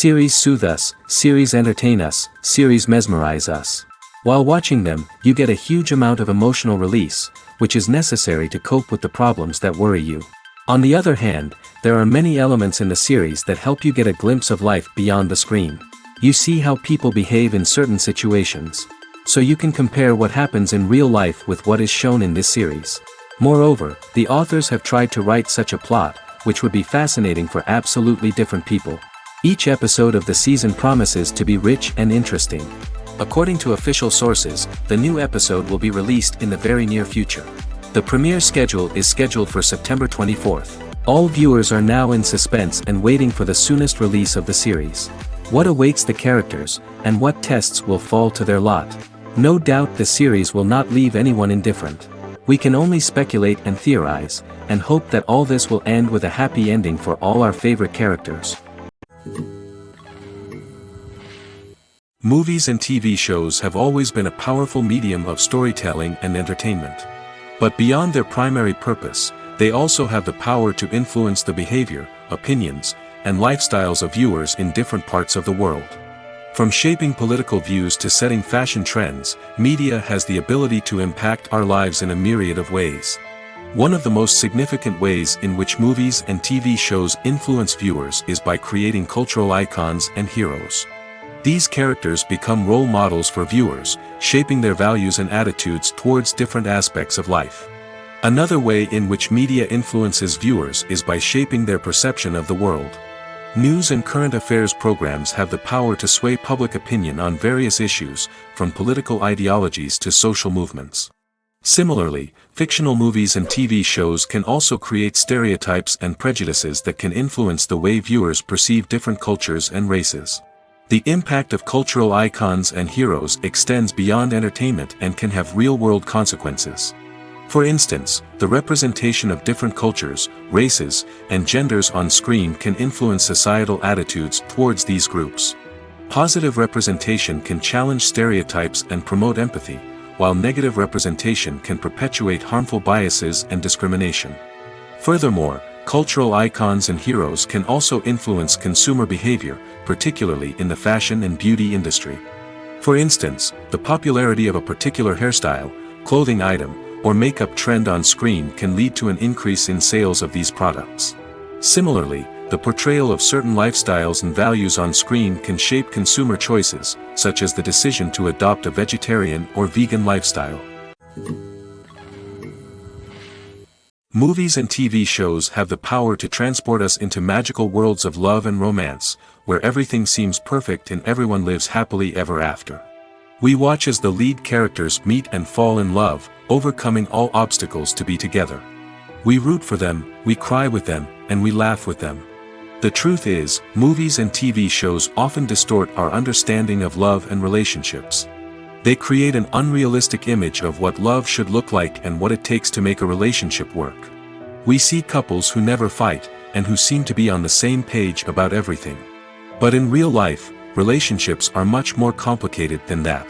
Series soothe us, series entertain us, series mesmerize us. While watching them, you get a huge amount of emotional release, which is necessary to cope with the problems that worry you. On the other hand, there are many elements in the series that help you get a glimpse of life beyond the screen. You see how people behave in certain situations. So you can compare what happens in real life with what is shown in this series. Moreover, the authors have tried to write such a plot, which would be fascinating for absolutely different people. Each episode of the season promises to be rich and interesting. According to official sources, the new episode will be released in the very near future. The premiere schedule is scheduled for September 24th. All viewers are now in suspense and waiting for the soonest release of the series. What awaits the characters, and what tests will fall to their lot? No doubt the series will not leave anyone indifferent. We can only speculate and theorize, and hope that all this will end with a happy ending for all our favorite characters. Movies and TV shows have always been a powerful medium of storytelling and entertainment. But beyond their primary purpose, they also have the power to influence the behavior, opinions, and lifestyles of viewers in different parts of the world. From shaping political views to setting fashion trends, media has the ability to impact our lives in a myriad of ways. One of the most significant ways in which movies and TV shows influence viewers is by creating cultural icons and heroes. These characters become role models for viewers, shaping their values and attitudes towards different aspects of life. Another way in which media influences viewers is by shaping their perception of the world. News and current affairs programs have the power to sway public opinion on various issues, from political ideologies to social movements. Similarly, fictional movies and TV shows can also create stereotypes and prejudices that can influence the way viewers perceive different cultures and races. The impact of cultural icons and heroes extends beyond entertainment and can have real-world consequences. For instance, the representation of different cultures, races, and genders on screen can influence societal attitudes towards these groups. Positive representation can challenge stereotypes and promote empathy, while negative representation can perpetuate harmful biases and discrimination. Furthermore, cultural icons and heroes can also influence consumer behavior, particularly in the fashion and beauty industry. For instance, the popularity of a particular hairstyle, clothing item, or makeup trend on screen can lead to an increase in sales of these products. Similarly, the portrayal of certain lifestyles and values on screen can shape consumer choices, such as the decision to adopt a vegetarian or vegan lifestyle. Movies and TV shows have the power to transport us into magical worlds of love and romance, where everything seems perfect and everyone lives happily ever after. We watch as the lead characters meet and fall in love, overcoming all obstacles to be together. We root for them, we cry with them, and we laugh with them. The truth is, movies and TV shows often distort our understanding of love and relationships. They create an unrealistic image of what love should look like and what it takes to make a relationship work. We see couples who never fight, and who seem to be on the same page about everything. But in real life, relationships are much more complicated than that.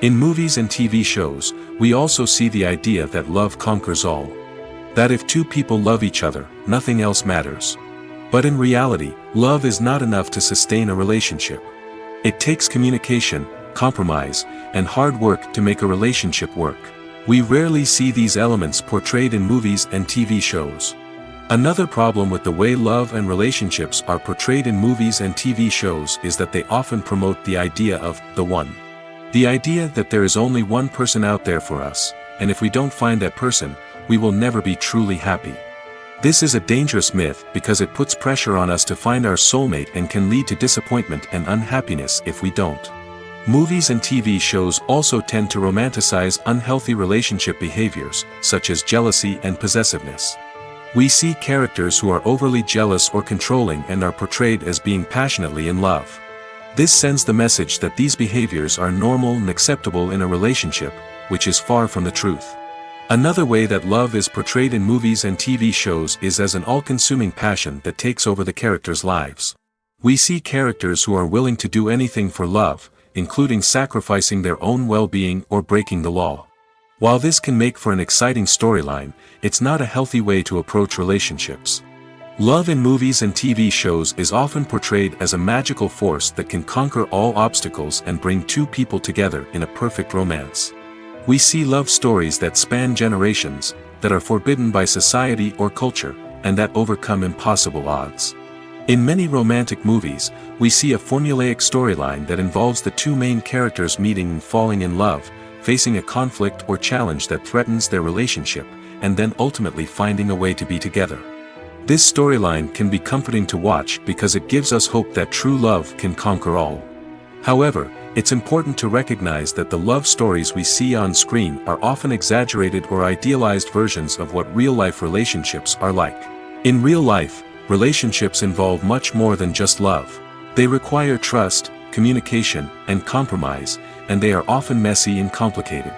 In movies and TV shows, we also see the idea that love conquers all. That if two people love each other, nothing else matters. But in reality, love is not enough to sustain a relationship. It takes communication, compromise, and hard work to make a relationship work. We rarely see these elements portrayed in movies and TV shows. Another problem with the way love and relationships are portrayed in movies and TV shows is that they often promote the idea of the one. The idea that there is only one person out there for us, and if we don't find that person, we will never be truly happy. This is a dangerous myth because it puts pressure on us to find our soulmate and can lead to disappointment and unhappiness if we don't. Movies and TV shows also tend to romanticize unhealthy relationship behaviors, such as jealousy and possessiveness. We see characters who are overly jealous or controlling and are portrayed as being passionately in love. This sends the message that these behaviors are normal and acceptable in a relationship, which is far from the truth. Another way that love is portrayed in movies and TV shows is as an all-consuming passion that takes over the characters' lives. We see characters who are willing to do anything for love, including sacrificing their own well-being or breaking the law. While this can make for an exciting storyline, it's not a healthy way to approach relationships. Love in movies and TV shows is often portrayed as a magical force that can conquer all obstacles and bring two people together in a perfect romance. We see love stories that span generations, that are forbidden by society or culture, and that overcome impossible odds. In many romantic movies, we see a formulaic storyline that involves the two main characters meeting and falling in love, facing a conflict or challenge that threatens their relationship, and then ultimately finding a way to be together. This storyline can be comforting to watch because it gives us hope that true love can conquer all. However, it's important to recognize that the love stories we see on screen are often exaggerated or idealized versions of what real-life relationships are like. In real life, relationships involve much more than just love. They require trust, communication, and compromise, and they are often messy and complicated.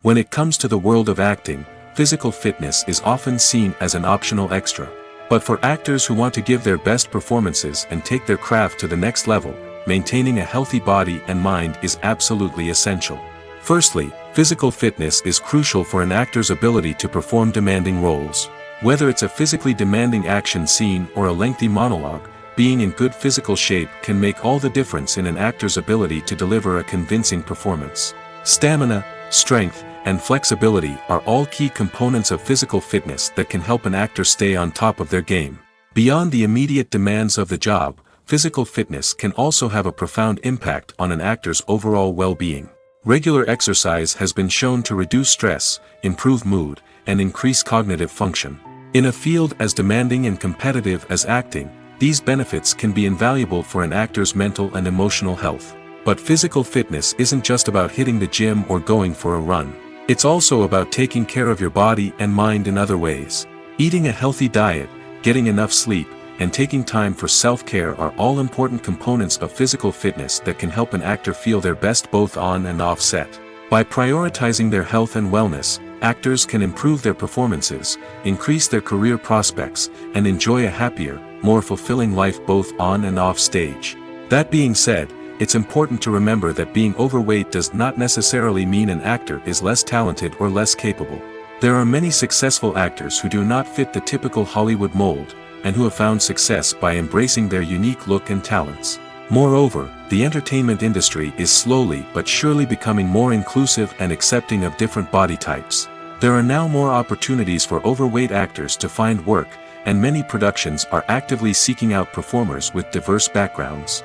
When it comes to the world of acting, physical fitness is often seen as an optional extra. But for actors who want to give their best performances and take their craft to the next level, maintaining a healthy body and mind is absolutely essential. Firstly, physical fitness is crucial for an actor's ability to perform demanding roles. Whether it's a physically demanding action scene or a lengthy monologue, being in good physical shape can make all the difference in an actor's ability to deliver a convincing performance. Stamina, strength, and flexibility are all key components of physical fitness that can help an actor stay on top of their game. Beyond the immediate demands of the job, physical fitness can also have a profound impact on an actor's overall well-being. Regular exercise has been shown to reduce stress, improve mood, and increase cognitive function. In a field as demanding and competitive as acting, these benefits can be invaluable for an actor's mental and emotional health. But physical fitness isn't just about hitting the gym or going for a run. It's also about taking care of your body and mind in other ways. Eating a healthy diet, getting enough sleep, and taking time for self-care are all important components of physical fitness that can help an actor feel their best both on and off set. By prioritizing their health and wellness, actors can improve their performances, increase their career prospects, and enjoy a happier, more fulfilling life both on and off stage. That being said, it's important to remember that being overweight does not necessarily mean an actor is less talented or less capable. There are many successful actors who do not fit the typical Hollywood mold, and who have found success by embracing their unique look and talents. Moreover, the entertainment industry is slowly but surely becoming more inclusive and accepting of different body types. There are now more opportunities for overweight actors to find work, and many productions are actively seeking out performers with diverse backgrounds.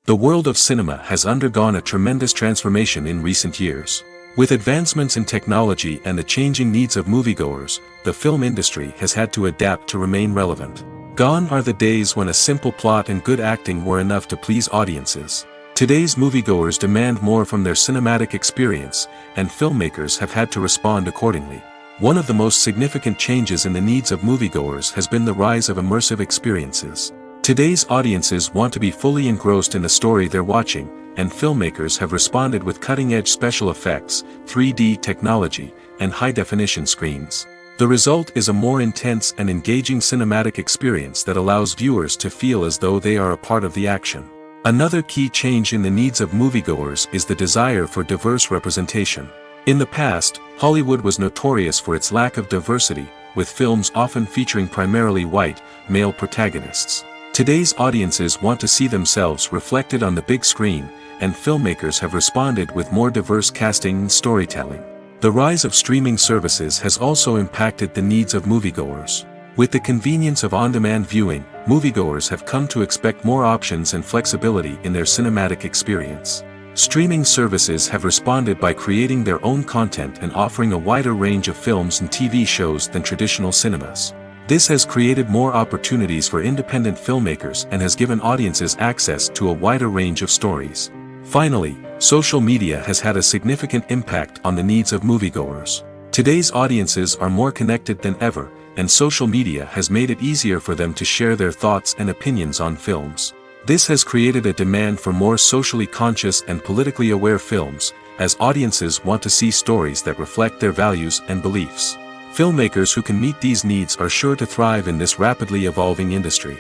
The world of cinema has undergone a tremendous transformation in recent years. With advancements in technology and the changing needs of moviegoers, the film industry has had to adapt to remain relevant. Gone are the days when a simple plot and good acting were enough to please audiences. Today's moviegoers demand more from their cinematic experience, and filmmakers have had to respond accordingly. One of the most significant changes in the needs of moviegoers has been the rise of immersive experiences. Today's audiences want to be fully engrossed in the story they're watching, and filmmakers have responded with cutting-edge special effects, 3D technology, and high-definition screens. The result is a more intense and engaging cinematic experience that allows viewers to feel as though they are a part of the action. Another key change in the needs of moviegoers is the desire for diverse representation. In the past, Hollywood was notorious for its lack of diversity, with films often featuring primarily white, male protagonists. Today's audiences want to see themselves reflected on the big screen, and filmmakers have responded with more diverse casting and storytelling. The rise of streaming services has also impacted the needs of moviegoers. With the convenience of on-demand viewing, moviegoers have come to expect more options and flexibility in their cinematic experience. Streaming services have responded by creating their own content and offering a wider range of films and TV shows than traditional cinemas. This has created more opportunities for independent filmmakers and has given audiences access to a wider range of stories. Finally, social media has had a significant impact on the needs of moviegoers. Today's audiences are more connected than ever, and social media has made it easier for them to share their thoughts and opinions on films. This has created a demand for more socially conscious and politically aware films, as audiences want to see stories that reflect their values and beliefs. Filmmakers who can meet these needs are sure to thrive in this rapidly evolving industry.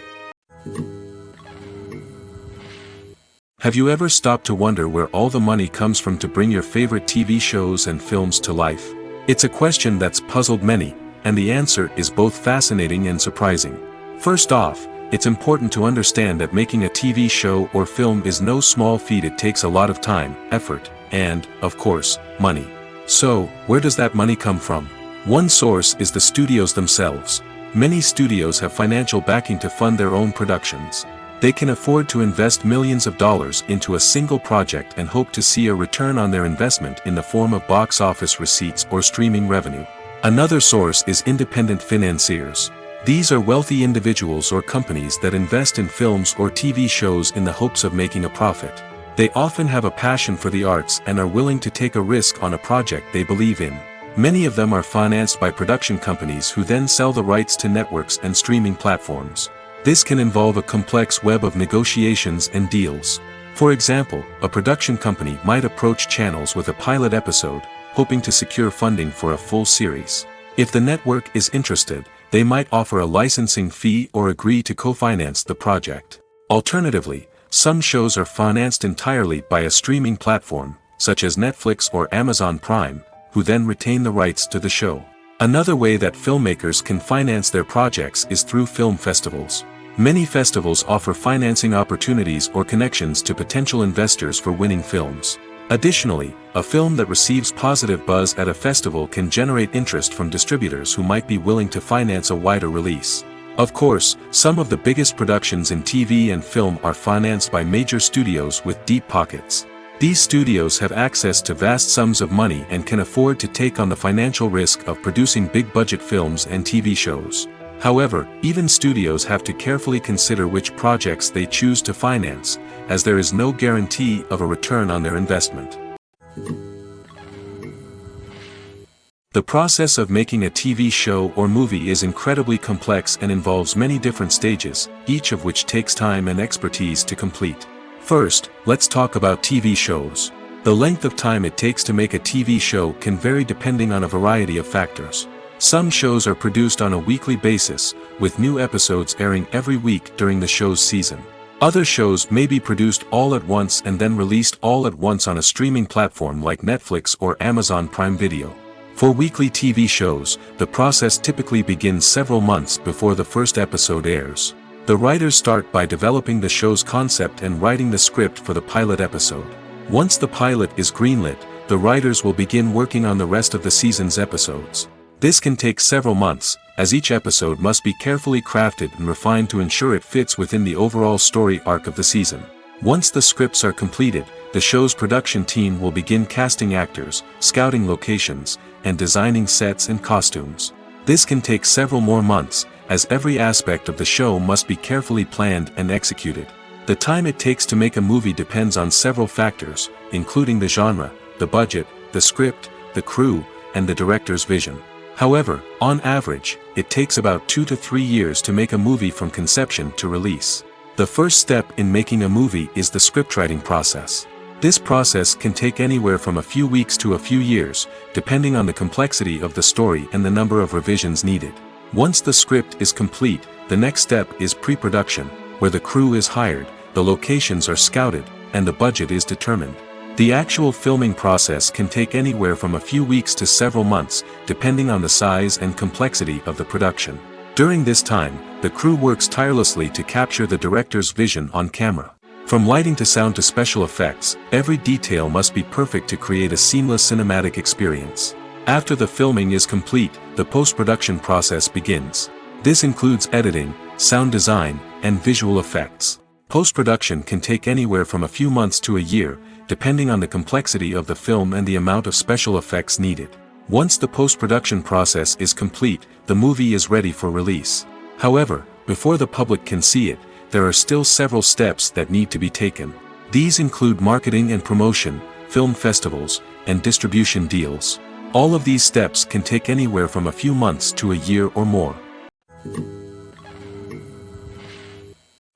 Have you ever stopped to wonder where all the money comes from to bring your favorite TV shows and films to life? It's a question that's puzzled many, and the answer is both fascinating and surprising. First off, it's important to understand that making a TV show or film is no small feat. It takes a lot of time, effort, and, of course, money. So, where does that money come from? One source is the studios themselves. Many studios have financial backing to fund their own productions. They can afford to invest millions of dollars into a single project and hope to see a return on their investment in the form of box office receipts or streaming revenue. Another source is independent financiers. These are wealthy individuals or companies that invest in films or TV shows in the hopes of making a profit. They often have a passion for the arts and are willing to take a risk on a project they believe in. Many of them are financed by production companies who then sell the rights to networks and streaming platforms. This can involve a complex web of negotiations and deals. For example, a production company might approach channels with a pilot episode, hoping to secure funding for a full series. If the network is interested, they might offer a licensing fee or agree to co-finance the project. Alternatively, some shows are financed entirely by a streaming platform, such as Netflix or Amazon Prime, who then retain the rights to the show. Another way that filmmakers can finance their projects is through film festivals. Many festivals offer financing opportunities or connections to potential investors for winning films. Additionally, a film that receives positive buzz at a festival can generate interest from distributors who might be willing to finance a wider release. Of course, some of the biggest productions in TV and film are financed by major studios with deep pockets. These studios have access to vast sums of money and can afford to take on the financial risk of producing big-budget films and TV shows. However, even studios have to carefully consider which projects they choose to finance, as there is no guarantee of a return on their investment. The process of making a TV show or movie is incredibly complex and involves many different stages, each of which takes time and expertise to complete. First, let's talk about TV shows. The length of time it takes to make a TV show can vary depending on a variety of factors. Some shows are produced on a weekly basis, with new episodes airing every week during the show's season. Other shows may be produced all at once and then released all at once on a streaming platform like Netflix or Amazon Prime Video. For weekly TV shows, the process typically begins several months before the first episode airs. The writers start by developing the show's concept and writing the script for the pilot episode. Once the pilot is greenlit, the writers will begin working on the rest of the season's episodes. This can take several months, as each episode must be carefully crafted and refined to ensure it fits within the overall story arc of the season. Once the scripts are completed, the show's production team will begin casting actors, scouting locations, and designing sets and costumes. This can take several more months, as every aspect of the show must be carefully planned and executed. The time it takes to make a movie depends on several factors, including the genre, the budget, the script, the crew, and the director's vision. However, on average, it takes about 2 to 3 years to make a movie from conception to release. The first step in making a movie is the scriptwriting process. This process can take anywhere from a few weeks to a few years, depending on the complexity of the story and the number of revisions needed. Once the script is complete, the next step is pre-production, where the crew is hired, the locations are scouted, and the budget is determined. The actual filming process can take anywhere from a few weeks to several months, depending on the size and complexity of the production. During this time, the crew works tirelessly to capture the director's vision on camera. From lighting to sound to special effects, every detail must be perfect to create a seamless cinematic experience. After the filming is complete, the post-production process begins. This includes editing, sound design, and visual effects. Post-production can take anywhere from a few months to a year, depending on the complexity of the film and the amount of special effects needed. Once the post-production process is complete, the movie is ready for release. However, before the public can see it, there are still several steps that need to be taken. These include marketing and promotion, film festivals, and distribution deals. All of these steps can take anywhere from a few months to a year or more.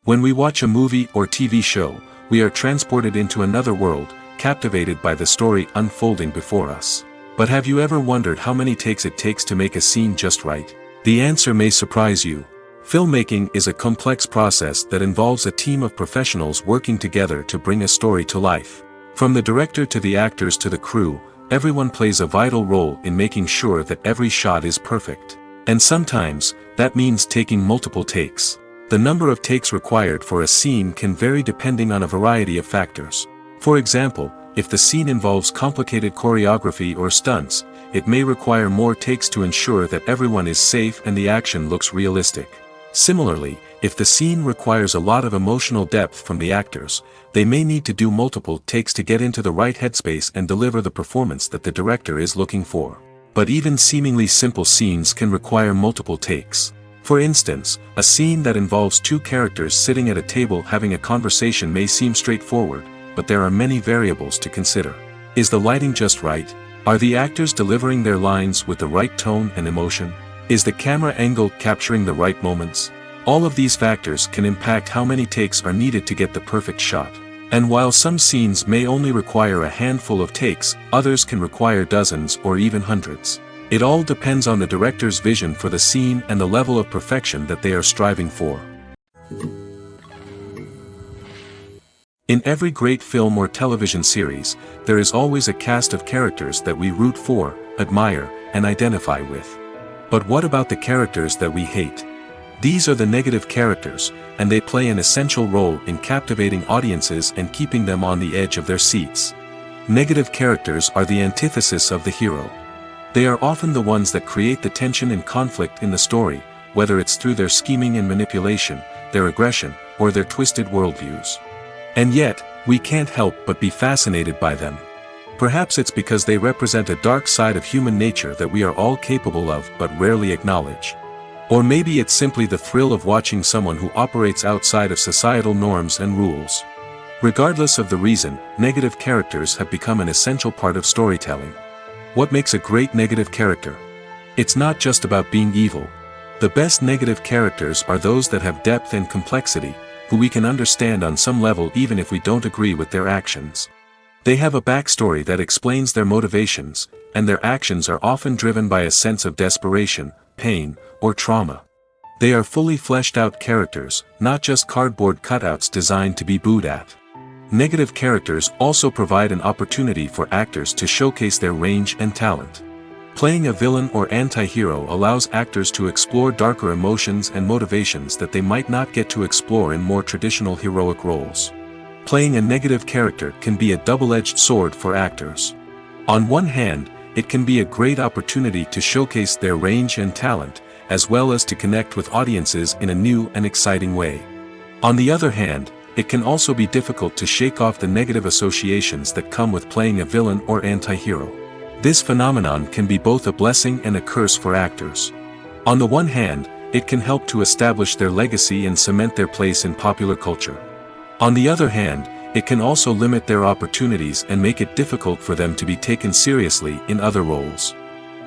When we watch a movie or TV show, we are transported into another world, captivated by the story unfolding before us. But have you ever wondered how many takes it takes to make a scene just right? The answer may surprise you. Filmmaking is a complex process that involves a team of professionals working together to bring a story to life. From the director to the actors to the crew, everyone plays a vital role in making sure that every shot is perfect. And sometimes, that means taking multiple takes. The number of takes required for a scene can vary depending on a variety of factors. For example, if the scene involves complicated choreography or stunts, it may require more takes to ensure that everyone is safe and the action looks realistic. Similarly, if the scene requires a lot of emotional depth from the actors, they may need to do multiple takes to get into the right headspace and deliver the performance that the director is looking for. But even seemingly simple scenes can require multiple takes. For instance, a scene that involves two characters sitting at a table having a conversation may seem straightforward, but there are many variables to consider. Is the lighting just right? Are the actors delivering their lines with the right tone and emotion? Is the camera angle capturing the right moments? All of these factors can impact how many takes are needed to get the perfect shot. And while some scenes may only require a handful of takes, others can require dozens or even hundreds. It all depends on the director's vision for the scene and the level of perfection that they are striving for. In every great film or television series, there is always a cast of characters that we root for, admire, and identify with. But what about the characters that we hate? These are the negative characters, and they play an essential role in captivating audiences and keeping them on the edge of their seats. Negative characters are the antithesis of the hero. They are often the ones that create the tension and conflict in the story, whether it's through their scheming and manipulation, their aggression, or their twisted worldviews. And yet, we can't help but be fascinated by them. Perhaps it's because they represent a dark side of human nature that we are all capable of but rarely acknowledge. Or maybe it's simply the thrill of watching someone who operates outside of societal norms and rules. Regardless of the reason, negative characters have become an essential part of storytelling. What makes a great negative character? It's not just about being evil. The best negative characters are those that have depth and complexity, who we can understand on some level even if we don't agree with their actions. They have a backstory that explains their motivations, and their actions are often driven by a sense of desperation, pain, or trauma. They are fully fleshed out characters, not just cardboard cutouts designed to be booed at. Negative characters also provide an opportunity for actors to showcase their range and talent. Playing a villain or anti-hero allows actors to explore darker emotions and motivations that they might not get to explore in more traditional heroic roles. Playing a negative character can be a double-edged sword for actors. On one hand, it can be a great opportunity to showcase their range and talent, as well as to connect with audiences in a new and exciting way. On the other hand, it can also be difficult to shake off the negative associations that come with playing a villain or anti-hero. This phenomenon can be both a blessing and a curse for actors. On the one hand, it can help to establish their legacy and cement their place in popular culture. On the other hand, it can also limit their opportunities and make it difficult for them to be taken seriously in other roles.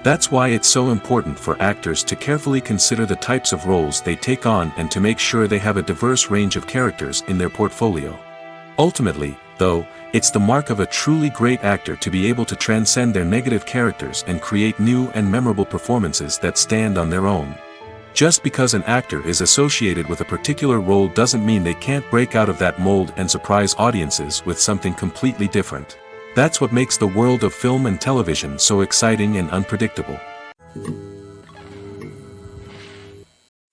That's why it's so important for actors to carefully consider the types of roles they take on and to make sure they have a diverse range of characters in their portfolio. Ultimately, though, it's the mark of a truly great actor to be able to transcend their negative characters and create new and memorable performances that stand on their own. Just because an actor is associated with a particular role doesn't mean they can't break out of that mold and surprise audiences with something completely different. That's what makes the world of film and television so exciting and unpredictable.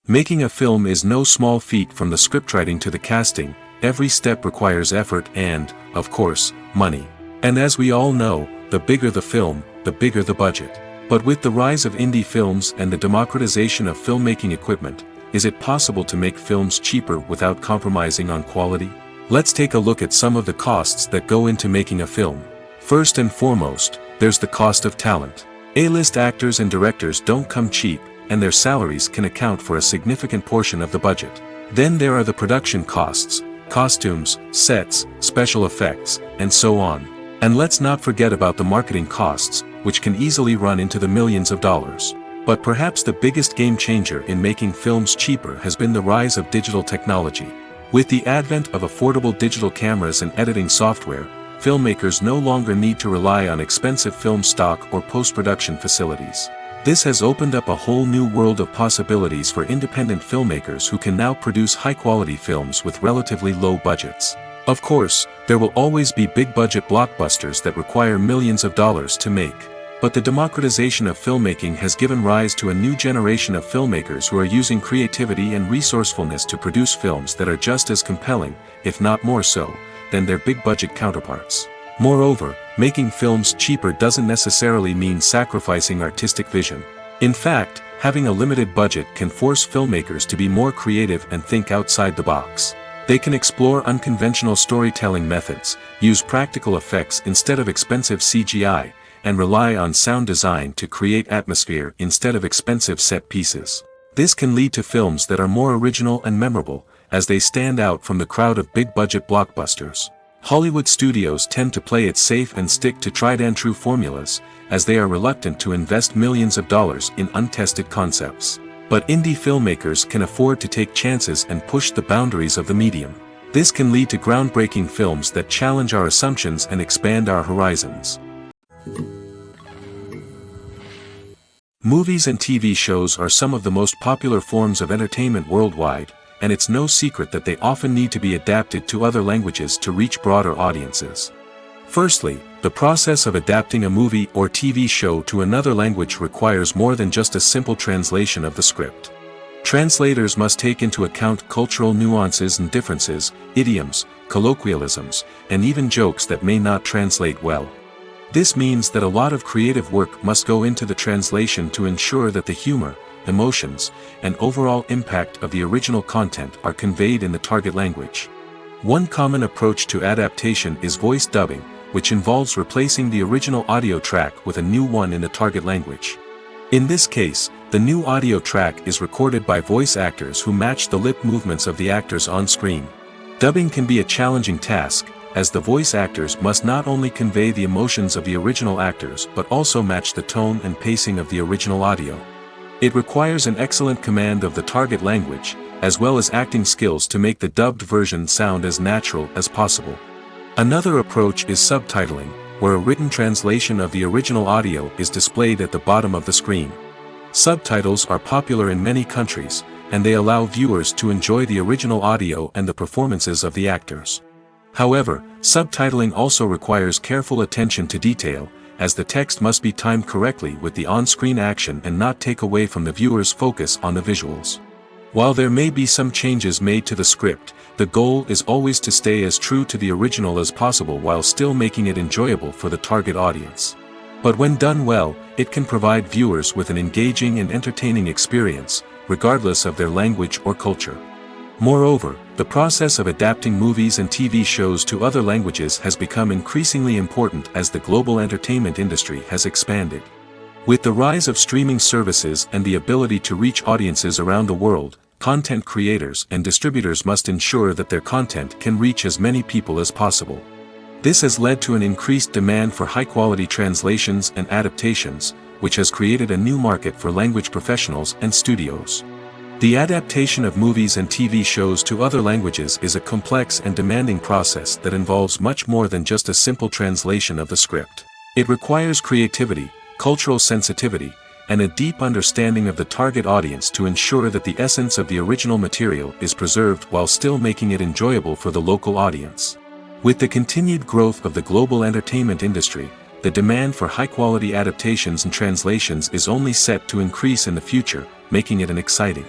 Making a film is no small feat, from the scriptwriting to the casting, every step requires effort and, of course, money. And as we all know, the bigger the film, the bigger the budget. But with the rise of indie films and the democratization of filmmaking equipment, is it possible to make films cheaper without compromising on quality? Let's take a look at some of the costs that go into making a film. First and foremost, there's the cost of talent. A-list actors and directors don't come cheap, and their salaries can account for a significant portion of the budget. Then there are the production costs, costumes, sets, special effects, and so on. And let's not forget about the marketing costs, which can easily run into the millions of dollars. But perhaps the biggest game changer in making films cheaper has been the rise of digital technology. With the advent of affordable digital cameras and editing software, filmmakers no longer need to rely on expensive film stock or post-production facilities. This has opened up a whole new world of possibilities for independent filmmakers who can now produce high-quality films with relatively low budgets. Of course, there will always be big-budget blockbusters that require millions of dollars to make. But the democratization of filmmaking has given rise to a new generation of filmmakers who are using creativity and resourcefulness to produce films that are just as compelling, if not more so, than their big-budget counterparts. Moreover, making films cheaper doesn't necessarily mean sacrificing artistic vision. In fact, having a limited budget can force filmmakers to be more creative and think outside the box. They can explore unconventional storytelling methods, use practical effects instead of expensive CGI, and rely on sound design to create atmosphere instead of expensive set pieces. This can lead to films that are more original and memorable, as they stand out from the crowd of big-budget blockbusters. Hollywood studios tend to play it safe and stick to tried-and-true formulas, as they are reluctant to invest millions of dollars in untested concepts. But indie filmmakers can afford to take chances and push the boundaries of the medium. This can lead to groundbreaking films that challenge our assumptions and expand our horizons. Movies and TV shows are some of the most popular forms of entertainment worldwide, and it's no secret that they often need to be adapted to other languages to reach broader audiences. Firstly, the process of adapting a movie or TV show to another language requires more than just a simple translation of the script. Translators must take into account cultural nuances and differences, idioms, colloquialisms, and even jokes that may not translate well. This means that a lot of creative work must go into the translation to ensure that the humor, emotions, and overall impact of the original content are conveyed in the target language. One common approach to adaptation is voice dubbing, which involves replacing the original audio track with a new one in the target language. In this case, the new audio track is recorded by voice actors who match the lip movements of the actors on screen. Dubbing can be a challenging task, as the voice actors must not only convey the emotions of the original actors but also match the tone and pacing of the original audio. It requires an excellent command of the target language, as well as acting skills to make the dubbed version sound as natural as possible. Another approach is subtitling, where a written translation of the original audio is displayed at the bottom of the screen. Subtitles are popular in many countries, and they allow viewers to enjoy the original audio and the performances of the actors. However, subtitling also requires careful attention to detail, as the text must be timed correctly with the on-screen action and not take away from the viewer's focus on the visuals. While there may be some changes made to the script, the goal is always to stay as true to the original as possible while still making it enjoyable for the target audience. But when done well, it can provide viewers with an engaging and entertaining experience, regardless of their language or culture. Moreover, the process of adapting movies and TV shows to other languages has become increasingly important as the global entertainment industry has expanded. With the rise of streaming services and the ability to reach audiences around the world, content creators and distributors must ensure that their content can reach as many people as possible. This has led to an increased demand for high-quality translations and adaptations, which has created a new market for language professionals and studios. The adaptation of movies and TV shows to other languages is a complex and demanding process that involves much more than just a simple translation of the script. It requires creativity, cultural sensitivity, and a deep understanding of the target audience to ensure that the essence of the original material is preserved while still making it enjoyable for the local audience. With the continued growth of the global entertainment industry, the demand for high-quality adaptations and translations is only set to increase in the future, making it an exciting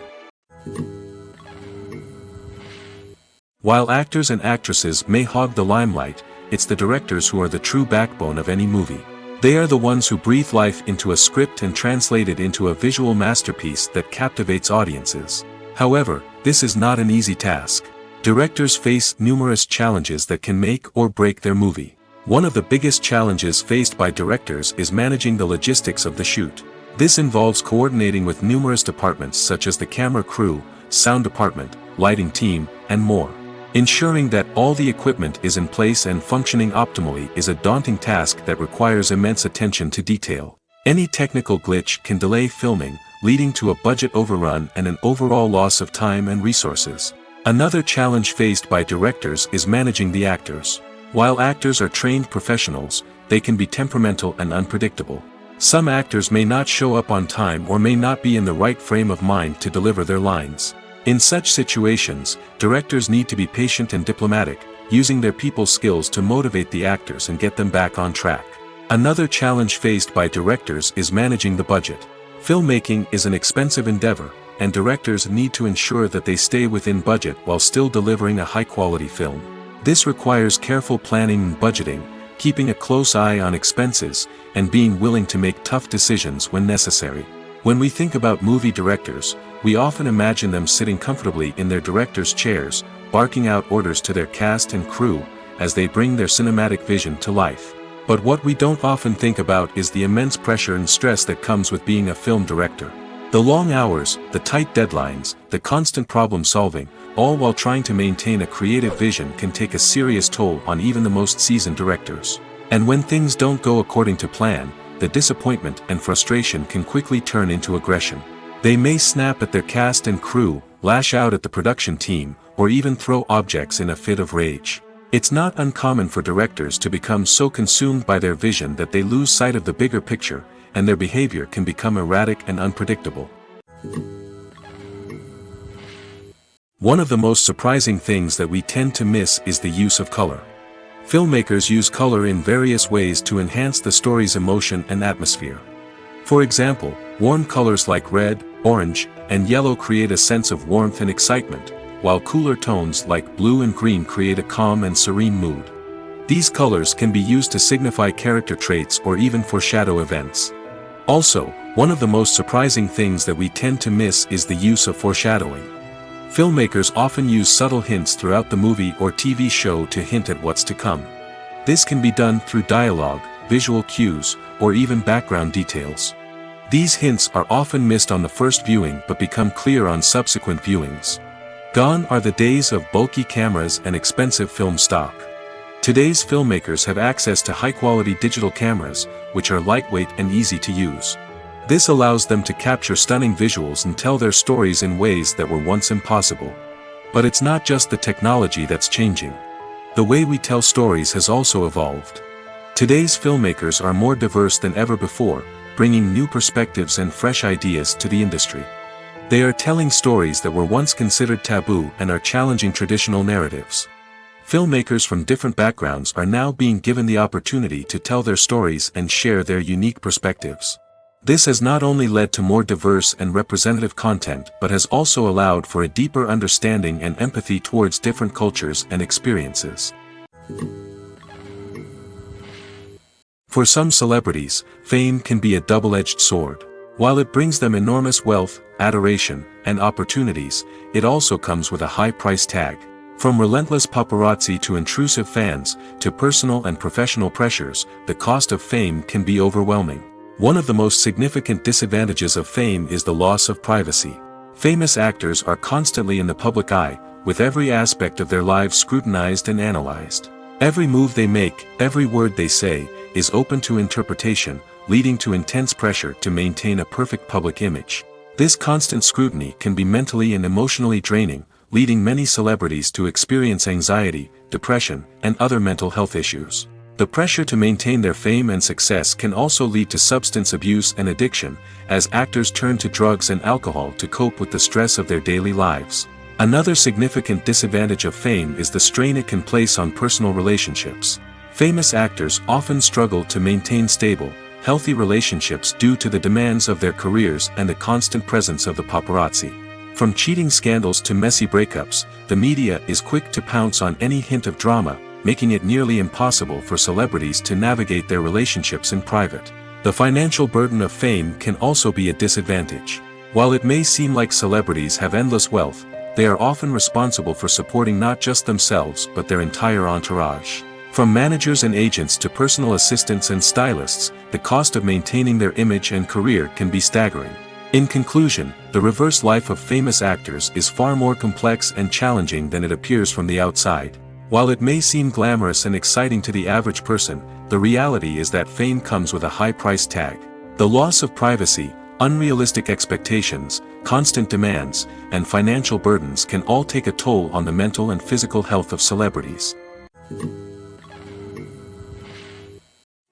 While actors and actresses may hog the limelight, it's the directors who are the true backbone of any movie. They are the ones who breathe life into a script and translate it into a visual masterpiece that captivates audiences. However, this is not an easy task. Directors face numerous challenges that can make or break their movie. One of the biggest challenges faced by directors is managing the logistics of the shoot. This involves coordinating with numerous departments such as the camera crew, sound department, lighting team, and more. Ensuring that all the equipment is in place and functioning optimally is a daunting task that requires immense attention to detail. Any technical glitch can delay filming, leading to a budget overrun and an overall loss of time and resources. Another challenge faced by directors is managing the actors. While actors are trained professionals, they can be temperamental and unpredictable. Some actors may not show up on time or may not be in the right frame of mind to deliver their lines. In such situations, directors need to be patient and diplomatic, using their people skills to motivate the actors and get them back on track. Another challenge faced by directors is managing the budget. Filmmaking is an expensive endeavor, and directors need to ensure that they stay within budget while still delivering a high-quality film. This requires careful planning and budgeting, keeping a close eye on expenses, and being willing to make tough decisions when necessary. When we think about movie directors, we often imagine them sitting comfortably in their director's chairs, barking out orders to their cast and crew, as they bring their cinematic vision to life. But what we don't often think about is the immense pressure and stress that comes with being a film director. The long hours, the tight deadlines, the constant problem solving, all while trying to maintain a creative vision can take a serious toll on even the most seasoned directors. And when things don't go according to plan, the disappointment and frustration can quickly turn into aggression. They may snap at their cast and crew, lash out at the production team, or even throw objects in a fit of rage. It's not uncommon for directors to become so consumed by their vision that they lose sight of the bigger picture, and their behavior can become erratic and unpredictable. One of the most surprising things that we tend to miss is the use of color. Filmmakers use color in various ways to enhance the story's emotion and atmosphere. For example, warm colors like red, orange, and yellow create a sense of warmth and excitement, while cooler tones like blue and green create a calm and serene mood. These colors can be used to signify character traits or even foreshadow events. Also, one of the most surprising things that we tend to miss is the use of foreshadowing. Filmmakers often use subtle hints throughout the movie or TV show to hint at what's to come. This can be done through dialogue, visual cues, or even background details. These hints are often missed on the first viewing but become clear on subsequent viewings. Gone are the days of bulky cameras and expensive film stock. Today's filmmakers have access to high-quality digital cameras, which are lightweight and easy to use. This allows them to capture stunning visuals and tell their stories in ways that were once impossible. But it's not just the technology that's changing. The way we tell stories has also evolved. Today's filmmakers are more diverse than ever before, bringing new perspectives and fresh ideas to the industry. They are telling stories that were once considered taboo and are challenging traditional narratives. Filmmakers from different backgrounds are now being given the opportunity to tell their stories and share their unique perspectives. This has not only led to more diverse and representative content but has also allowed for a deeper understanding and empathy towards different cultures and experiences. For some celebrities, fame can be a double-edged sword. While it brings them enormous wealth, adoration, and opportunities, it also comes with a high price tag. From relentless paparazzi to intrusive fans, to personal and professional pressures, the cost of fame can be overwhelming. One of the most significant disadvantages of fame is the loss of privacy. Famous actors are constantly in the public eye, with every aspect of their lives scrutinized and analyzed. Every move they make, every word they say, is open to interpretation, leading to intense pressure to maintain a perfect public image. This constant scrutiny can be mentally and emotionally draining, leading many celebrities to experience anxiety, depression, and other mental health issues. The pressure to maintain their fame and success can also lead to substance abuse and addiction, as actors turn to drugs and alcohol to cope with the stress of their daily lives. Another significant disadvantage of fame is the strain it can place on personal relationships. Famous actors often struggle to maintain stable, healthy relationships due to the demands of their careers and the constant presence of the paparazzi. From cheating scandals to messy breakups, the media is quick to pounce on any hint of drama, making it nearly impossible for celebrities to navigate their relationships in private. The financial burden of fame can also be a disadvantage. While it may seem like celebrities have endless wealth, they are often responsible for supporting not just themselves but their entire entourage. From managers and agents to personal assistants and stylists, the cost of maintaining their image and career can be staggering. In conclusion, the reverse life of famous actors is far more complex and challenging than it appears from the outside. While it may seem glamorous and exciting to the average person, the reality is that fame comes with a high price tag. The loss of privacy, unrealistic expectations, constant demands, and financial burdens can all take a toll on the mental and physical health of celebrities.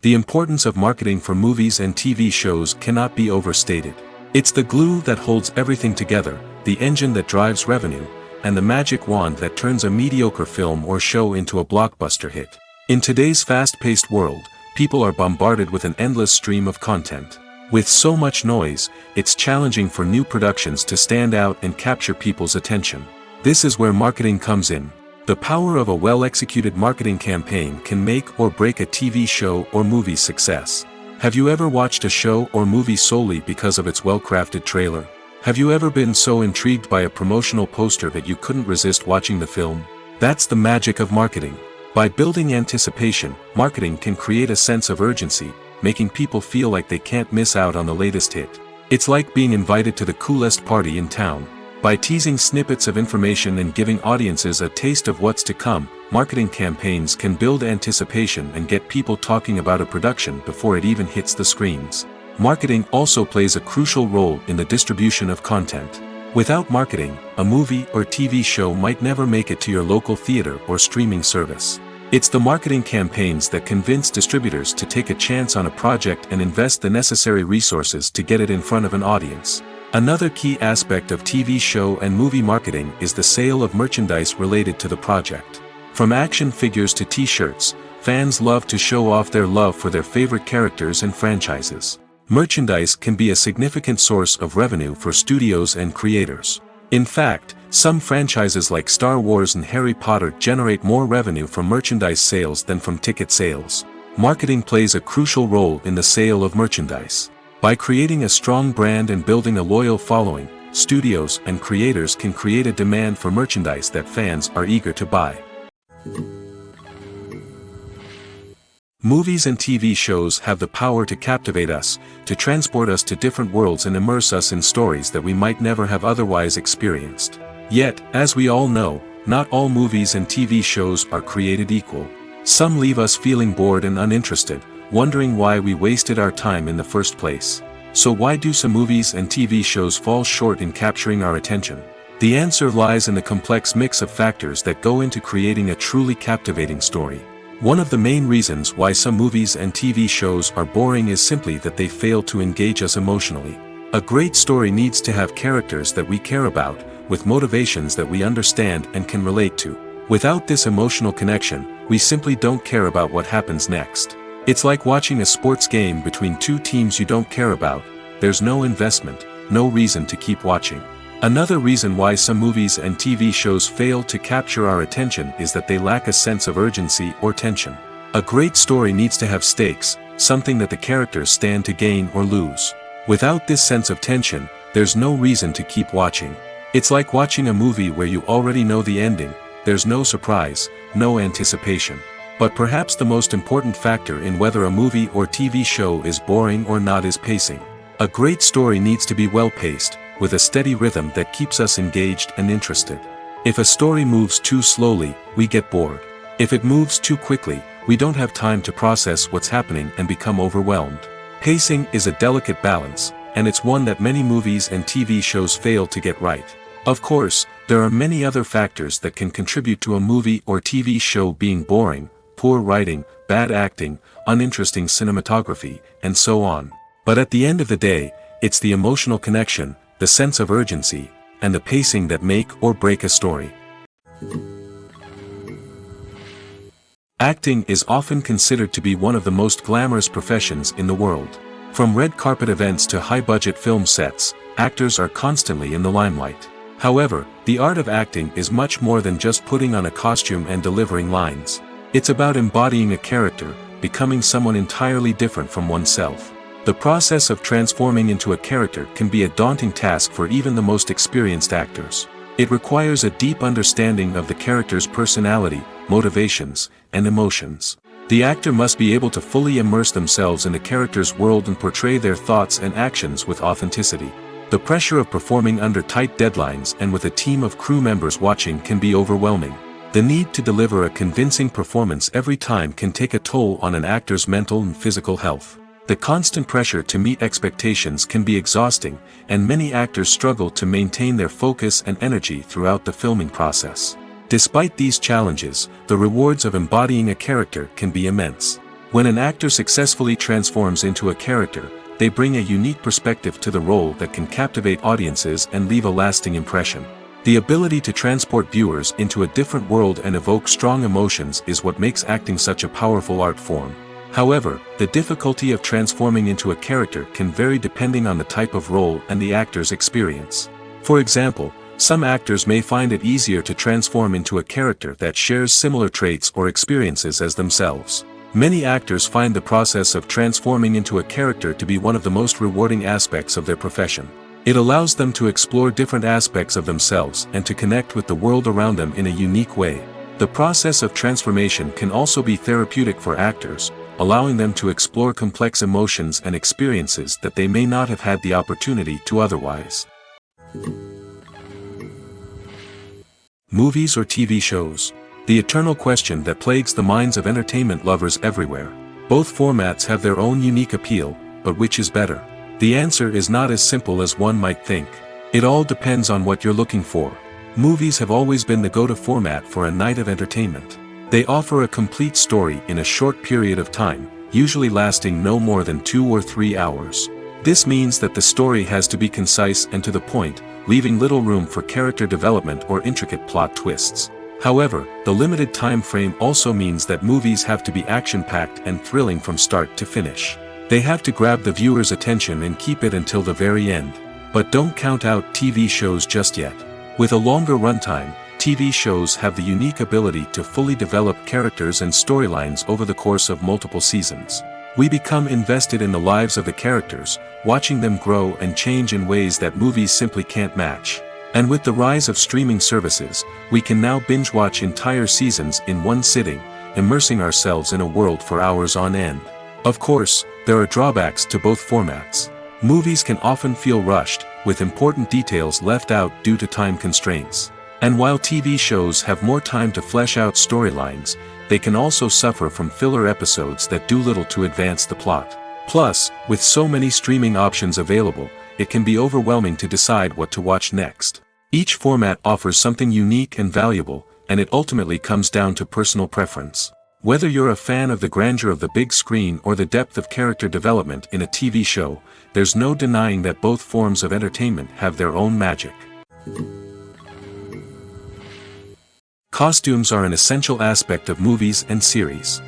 The importance of marketing for movies and TV shows cannot be overstated. It's the glue that holds everything together, the engine that drives revenue, and the magic wand that turns a mediocre film or show into a blockbuster hit. In today's fast-paced world, people are bombarded with an endless stream of content. With so much noise, it's challenging for new productions to stand out and capture people's attention. This is where marketing comes in. The power of a well-executed marketing campaign can make or break a TV show or movie's success. Have you ever watched a show or movie solely because of its well-crafted trailer? Have you ever been so intrigued by a promotional poster that you couldn't resist watching the film? That's the magic of marketing. By building anticipation, marketing can create a sense of urgency, making people feel like they can't miss out on the latest hit. It's like being invited to the coolest party in town. By teasing snippets of information and giving audiences a taste of what's to come, marketing campaigns can build anticipation and get people talking about a production before it even hits the screens. Marketing also plays a crucial role in the distribution of content. Without marketing, a movie or TV show might never make it to your local theater or streaming service. It's the marketing campaigns that convince distributors to take a chance on a project and invest the necessary resources to get it in front of an audience. Another key aspect of TV show and movie marketing is the sale of merchandise related to the project. From action figures to t-shirts, fans love to show off their love for their favorite characters and franchises. Merchandise can be a significant source of revenue for studios and creators. In fact, some franchises like Star Wars and Harry Potter generate more revenue from merchandise sales than from ticket sales. Marketing plays a crucial role in the sale of merchandise. By creating a strong brand and building a loyal following, studios and creators can create a demand for merchandise that fans are eager to buy. Movies and TV shows have the power to captivate us, to transport us to different worlds and immerse us in stories that we might never have otherwise experienced. Yet, as we all know, not all movies and TV shows are created equal. Some leave us feeling bored and uninterested, wondering why we wasted our time in the first place. So why do some movies and TV shows fall short in capturing our attention? The answer lies in the complex mix of factors that go into creating a truly captivating story. One of the main reasons why some movies and TV shows are boring is simply that they fail to engage us emotionally. A great story needs to have characters that we care about, with motivations that we understand and can relate to. Without this emotional connection, we simply don't care about what happens next. It's like watching a sports game between two teams you don't care about. There's no investment, no reason to keep watching. Another reason why some movies and TV shows fail to capture our attention is that they lack a sense of urgency or tension. A great story needs to have stakes, something that the characters stand to gain or lose. Without this sense of tension, there's no reason to keep watching. It's like watching a movie where you already know the ending. There's no surprise, no anticipation. But perhaps the most important factor in whether a movie or TV show is boring or not is pacing. A great story needs to be well-paced, with a steady rhythm that keeps us engaged and interested. If a story moves too slowly, we get bored. If it moves too quickly, we don't have time to process what's happening and become overwhelmed. Pacing is a delicate balance, and it's one that many movies and TV shows fail to get right. Of course, there are many other factors that can contribute to a movie or TV show being boring: poor writing, bad acting, uninteresting cinematography, and so on. But at the end of the day, it's the emotional connection, the sense of urgency, and the pacing that make or break a story. Acting is often considered to be one of the most glamorous professions in the world. From red carpet events to high-budget film sets, actors are constantly in the limelight. However, the art of acting is much more than just putting on a costume and delivering lines. It's about embodying a character, becoming someone entirely different from oneself. The process of transforming into a character can be a daunting task for even the most experienced actors. It requires a deep understanding of the character's personality, motivations, and emotions. The actor must be able to fully immerse themselves in the character's world and portray their thoughts and actions with authenticity. The pressure of performing under tight deadlines and with a team of crew members watching can be overwhelming. The need to deliver a convincing performance every time can take a toll on an actor's mental and physical health. The constant pressure to meet expectations can be exhausting, and many actors struggle to maintain their focus and energy throughout the filming process. Despite these challenges, the rewards of embodying a character can be immense. When an actor successfully transforms into a character, they bring a unique perspective to the role that can captivate audiences and leave a lasting impression. The ability to transport viewers into a different world and evoke strong emotions is what makes acting such a powerful art form. However, the difficulty of transforming into a character can vary depending on the type of role and the actor's experience. For example, some actors may find it easier to transform into a character that shares similar traits or experiences as themselves. Many actors find the process of transforming into a character to be one of the most rewarding aspects of their profession. It allows them to explore different aspects of themselves and to connect with the world around them in a unique way. The process of transformation can also be therapeutic for actors, allowing them to explore complex emotions and experiences that they may not have had the opportunity to otherwise. Movies or TV shows? The eternal question that plagues the minds of entertainment lovers everywhere. Both formats have their own unique appeal, but which is better? The answer is not as simple as one might think. It all depends on what you're looking for. Movies have always been the go-to format for a night of entertainment. They offer a complete story in a short period of time, usually lasting no more than 2 or 3 hours. This means that the story has to be concise and to the point, leaving little room for character development or intricate plot twists. However, the limited time frame also means that movies have to be action-packed and thrilling from start to finish. They have to grab the viewer's attention and keep it until the very end. But don't count out TV shows just yet. With a longer runtime, TV shows have the unique ability to fully develop characters and storylines over the course of multiple seasons. We become invested in the lives of the characters, watching them grow and change in ways that movies simply can't match. And with the rise of streaming services, we can now binge-watch entire seasons in one sitting, immersing ourselves in a world for hours on end. Of course, there are drawbacks to both formats. Movies can often feel rushed, with important details left out due to time constraints. And while TV shows have more time to flesh out storylines, they can also suffer from filler episodes that do little to advance the plot. Plus, with so many streaming options available, it can be overwhelming to decide what to watch next. Each format offers something unique and valuable, and it ultimately comes down to personal preference. Whether you're a fan of the grandeur of the big screen or the depth of character development in a TV show, there's no denying that both forms of entertainment have their own magic. Costumes are an essential aspect of movies and series.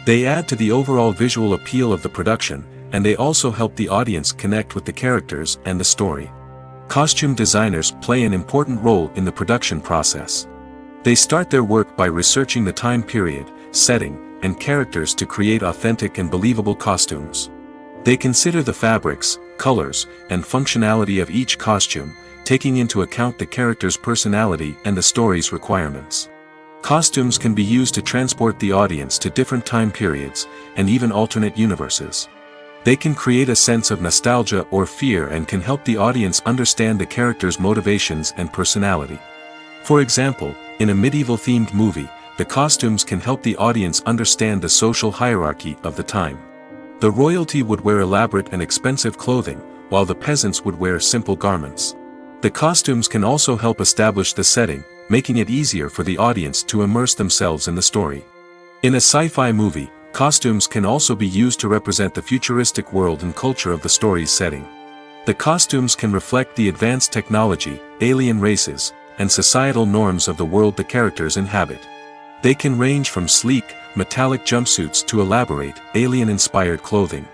They add to the overall visual appeal of the production, and they also help the audience connect with the characters and the story. Costume designers play an important role in the production process. They start their work by researching the time period, setting, and characters to create authentic and believable costumes. They consider the fabrics, colors, and functionality of each costume, taking into account the character's personality and the story's requirements. Costumes can be used to transport the audience to different time periods, and even alternate universes. They can create a sense of nostalgia or fear and can help the audience understand the character's motivations and personality. For example, in a medieval-themed movie, the costumes can help the audience understand the social hierarchy of the time. The royalty would wear elaborate and expensive clothing, while the peasants would wear simple garments. The costumes can also help establish the setting, making it easier for the audience to immerse themselves in the story. In a sci-fi movie, costumes can also be used to represent the futuristic world and culture of the story's setting. The costumes can reflect the advanced technology, alien races, and societal norms of the world the characters inhabit. They can range from sleek, metallic jumpsuits to elaborate, alien-inspired clothing.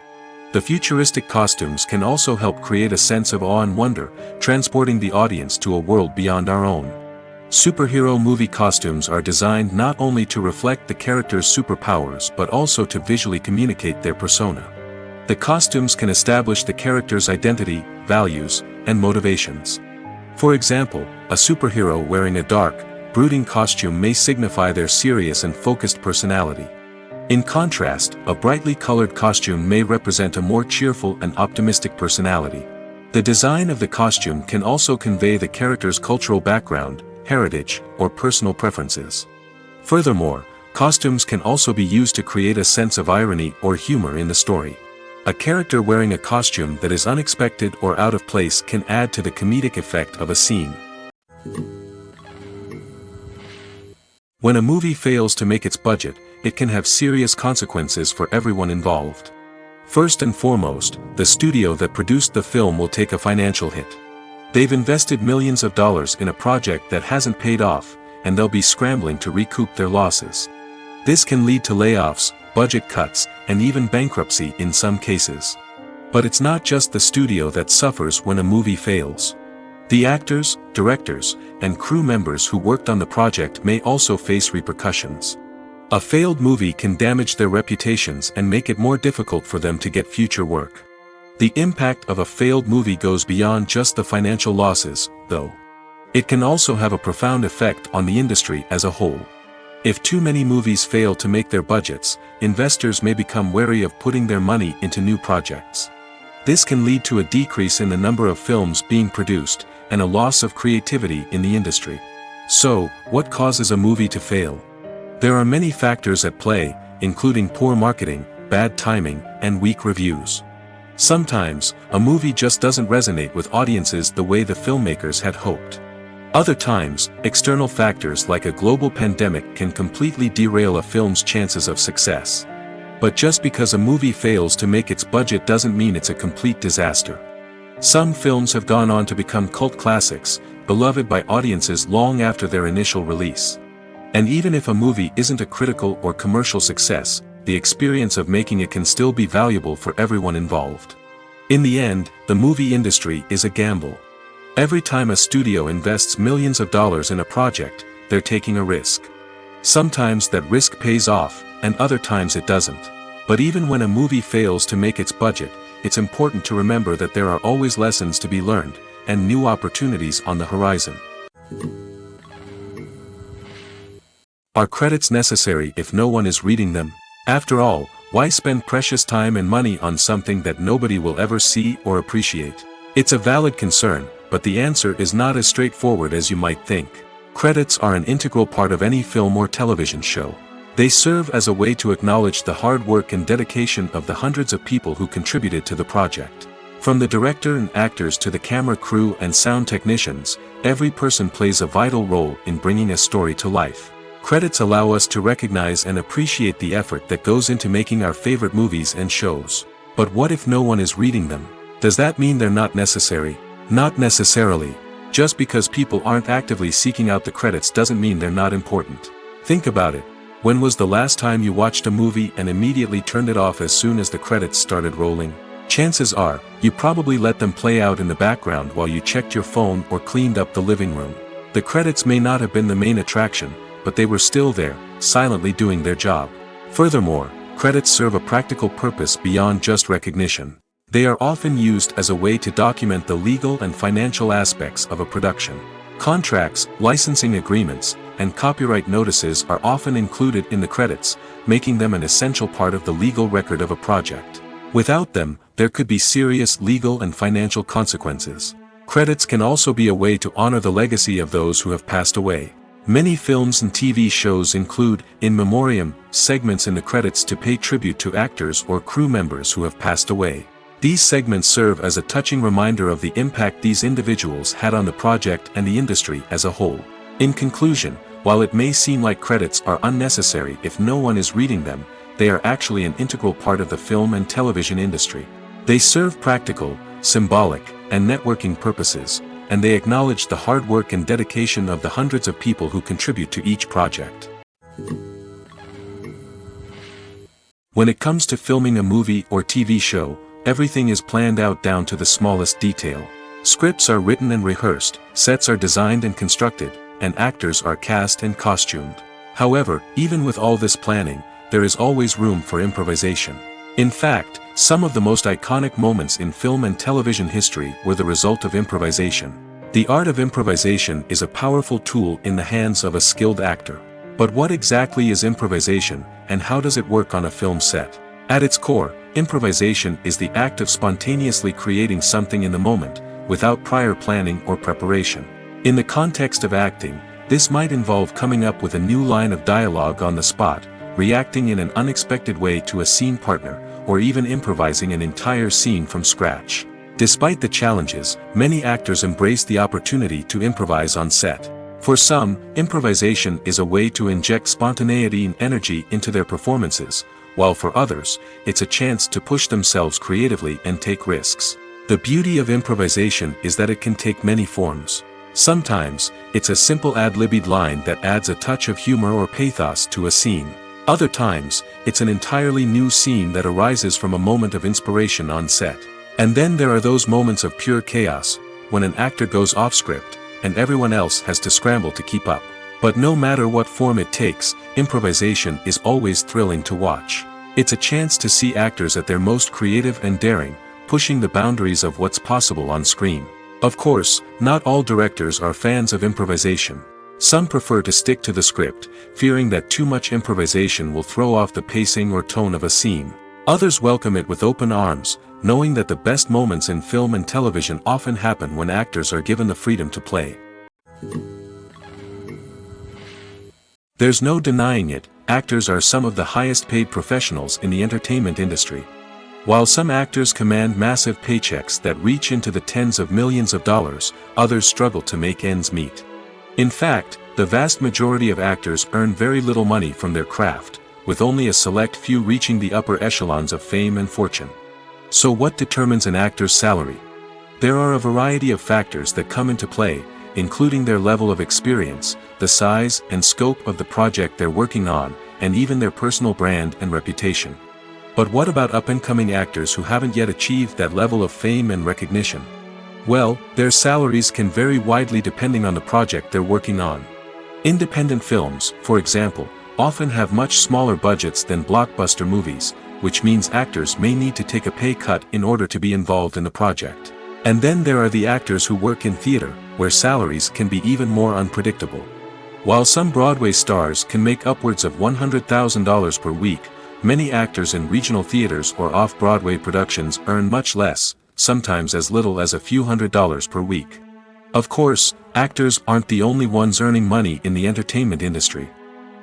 The futuristic costumes can also help create a sense of awe and wonder, transporting the audience to a world beyond our own. Superhero movie costumes are designed not only to reflect the character's superpowers but also to visually communicate their persona. The costumes can establish the character's identity, values, and motivations. For example, a superhero wearing a dark, brooding costume may signify their serious and focused personality. In contrast, a brightly colored costume may represent a more cheerful and optimistic personality. The design of the costume can also convey the character's cultural background, heritage, or personal preferences. Furthermore, costumes can also be used to create a sense of irony or humor in the story. A character wearing a costume that is unexpected or out of place can add to the comedic effect of a scene. When a movie fails to make its budget, it can have serious consequences for everyone involved. First and foremost, the studio that produced the film will take a financial hit. They've invested millions of dollars in a project that hasn't paid off, and they'll be scrambling to recoup their losses. This can lead to layoffs, budget cuts, and even bankruptcy in some cases. But it's not just the studio that suffers when a movie fails. The actors, directors, and crew members who worked on the project may also face repercussions. A failed movie can damage their reputations and make it more difficult for them to get future work. The impact of a failed movie goes beyond just the financial losses, though. It can also have a profound effect on the industry as a whole. If too many movies fail to make their budgets, investors may become wary of putting their money into new projects. This can lead to a decrease in the number of films being produced, and a loss of creativity in the industry. So, what causes a movie to fail? There are many factors at play, including poor marketing, bad timing, and weak reviews. Sometimes, a movie just doesn't resonate with audiences the way the filmmakers had hoped. Other times, external factors like a global pandemic can completely derail a film's chances of success. But just because a movie fails to make its budget doesn't mean it's a complete disaster. Some films have gone on to become cult classics, beloved by audiences long after their initial release. And even if a movie isn't a critical or commercial success, the experience of making it can still be valuable for everyone involved. In the end, the movie industry is a gamble. Every time a studio invests millions of dollars in a project, they're taking a risk. Sometimes that risk pays off, and other times it doesn't. But even when a movie fails to make its budget, it's important to remember that there are always lessons to be learned, and new opportunities on the horizon. Are credits necessary if no one is reading them? After all, why spend precious time and money on something that nobody will ever see or appreciate? It's a valid concern, but the answer is not as straightforward as you might think. Credits are an integral part of any film or television show. They serve as a way to acknowledge the hard work and dedication of the hundreds of people who contributed to the project. From the director and actors to the camera crew and sound technicians, every person plays a vital role in bringing a story to life. Credits allow us to recognize and appreciate the effort that goes into making our favorite movies and shows. But what if no one is reading them? Does that mean they're not necessary? Not necessarily. Just because people aren't actively seeking out the credits doesn't mean they're not important. Think about it. When was the last time you watched a movie and immediately turned it off as soon as the credits started rolling? Chances are, you probably let them play out in the background while you checked your phone or cleaned up the living room. The credits may not have been the main attraction, but they were still there, silently doing their job. Furthermore, credits serve a practical purpose beyond just recognition. They are often used as a way to document the legal and financial aspects of a production. Contracts, licensing agreements, and copyright notices are often included in the credits, making them an essential part of the legal record of a project. Without them, there could be serious legal and financial consequences. Credits can also be a way to honor the legacy of those who have passed away. Many films and TV shows include, in memoriam, segments in the credits to pay tribute to actors or crew members who have passed away. These segments serve as a touching reminder of the impact these individuals had on the project and the industry as a whole. In conclusion, while it may seem like credits are unnecessary if no one is reading them, they are actually an integral part of the film and television industry. They serve practical, symbolic, and networking purposes, and they acknowledge the hard work and dedication of the hundreds of people who contribute to each project. When it comes to filming a movie or TV show, everything is planned out down to the smallest detail. Scripts are written and rehearsed, sets are designed and constructed, and actors are cast and costumed. However, even with all this planning, there is always room for improvisation. In fact, some of the most iconic moments in film and television history were the result of improvisation. The art of improvisation is a powerful tool in the hands of a skilled actor. But what exactly is improvisation, and how does it work on a film set? At its core, improvisation is the act of spontaneously creating something in the moment, without prior planning or preparation. In the context of acting, this might involve coming up with a new line of dialogue on the spot, reacting in an unexpected way to a scene partner, or even improvising an entire scene from scratch. Despite the challenges, many actors embrace the opportunity to improvise on set. For some, improvisation is a way to inject spontaneity and energy into their performances, while for others, it's a chance to push themselves creatively and take risks. The beauty of improvisation is that it can take many forms. Sometimes, it's a simple ad-libbed line that adds a touch of humor or pathos to a scene. Other times, it's an entirely new scene that arises from a moment of inspiration on set. And then there are those moments of pure chaos, when an actor goes off script, and everyone else has to scramble to keep up. But no matter what form it takes, improvisation is always thrilling to watch. It's a chance to see actors at their most creative and daring, pushing the boundaries of what's possible on screen. Of course, not all directors are fans of improvisation. Some prefer to stick to the script, fearing that too much improvisation will throw off the pacing or tone of a scene. Others welcome it with open arms, knowing that the best moments in film and television often happen when actors are given the freedom to play. There's no denying it, actors are some of the highest paid professionals in the entertainment industry. While some actors command massive paychecks that reach into the tens of millions of dollars, others struggle to make ends meet. In fact, the vast majority of actors earn very little money from their craft, with only a select few reaching the upper echelons of fame and fortune. So what determines an actor's salary? There are a variety of factors that come into play, including their level of experience, the size and scope of the project they're working on, and even their personal brand and reputation. But what about up-and-coming actors who haven't yet achieved that level of fame and recognition? Well, their salaries can vary widely depending on the project they're working on. Independent films, for example, often have much smaller budgets than blockbuster movies, which means actors may need to take a pay cut in order to be involved in the project. And then there are the actors who work in theater, where salaries can be even more unpredictable. While some Broadway stars can make upwards of $100,000 per week, many actors in regional theaters or off-Broadway productions earn much less, sometimes as little as a few $100s per week. Of course, actors aren't the only ones earning money in the entertainment industry.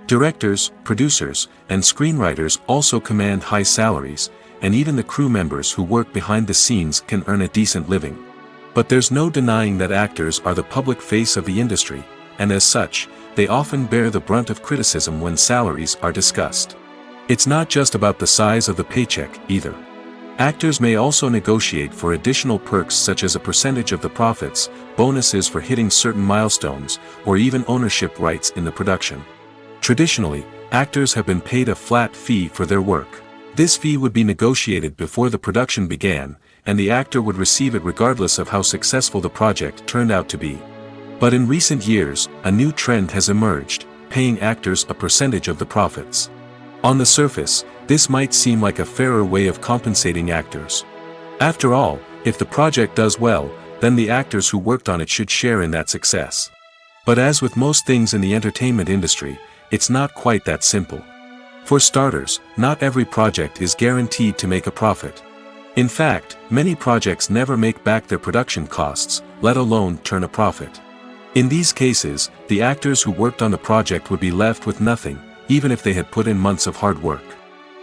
Directors, producers, and screenwriters also command high salaries, and even the crew members who work behind the scenes can earn a decent living. But there's no denying that actors are the public face of the industry, and as such, they often bear the brunt of criticism when salaries are discussed. It's not just about the size of the paycheck, either. Actors may also negotiate for additional perks such as a percentage of the profits, bonuses for hitting certain milestones, or even ownership rights in the production. Traditionally, actors have been paid a flat fee for their work. This fee would be negotiated before the production began, and the actor would receive it regardless of how successful the project turned out to be. But in recent years, a new trend has emerged, paying actors a percentage of the profits. On the surface, this might seem like a fairer way of compensating actors. After all, if the project does well, then the actors who worked on it should share in that success. But as with most things in the entertainment industry, it's not quite that simple. For starters, not every project is guaranteed to make a profit. In fact, many projects never make back their production costs, let alone turn a profit. In these cases, the actors who worked on the project would be left with nothing, even if they had put in months of hard work.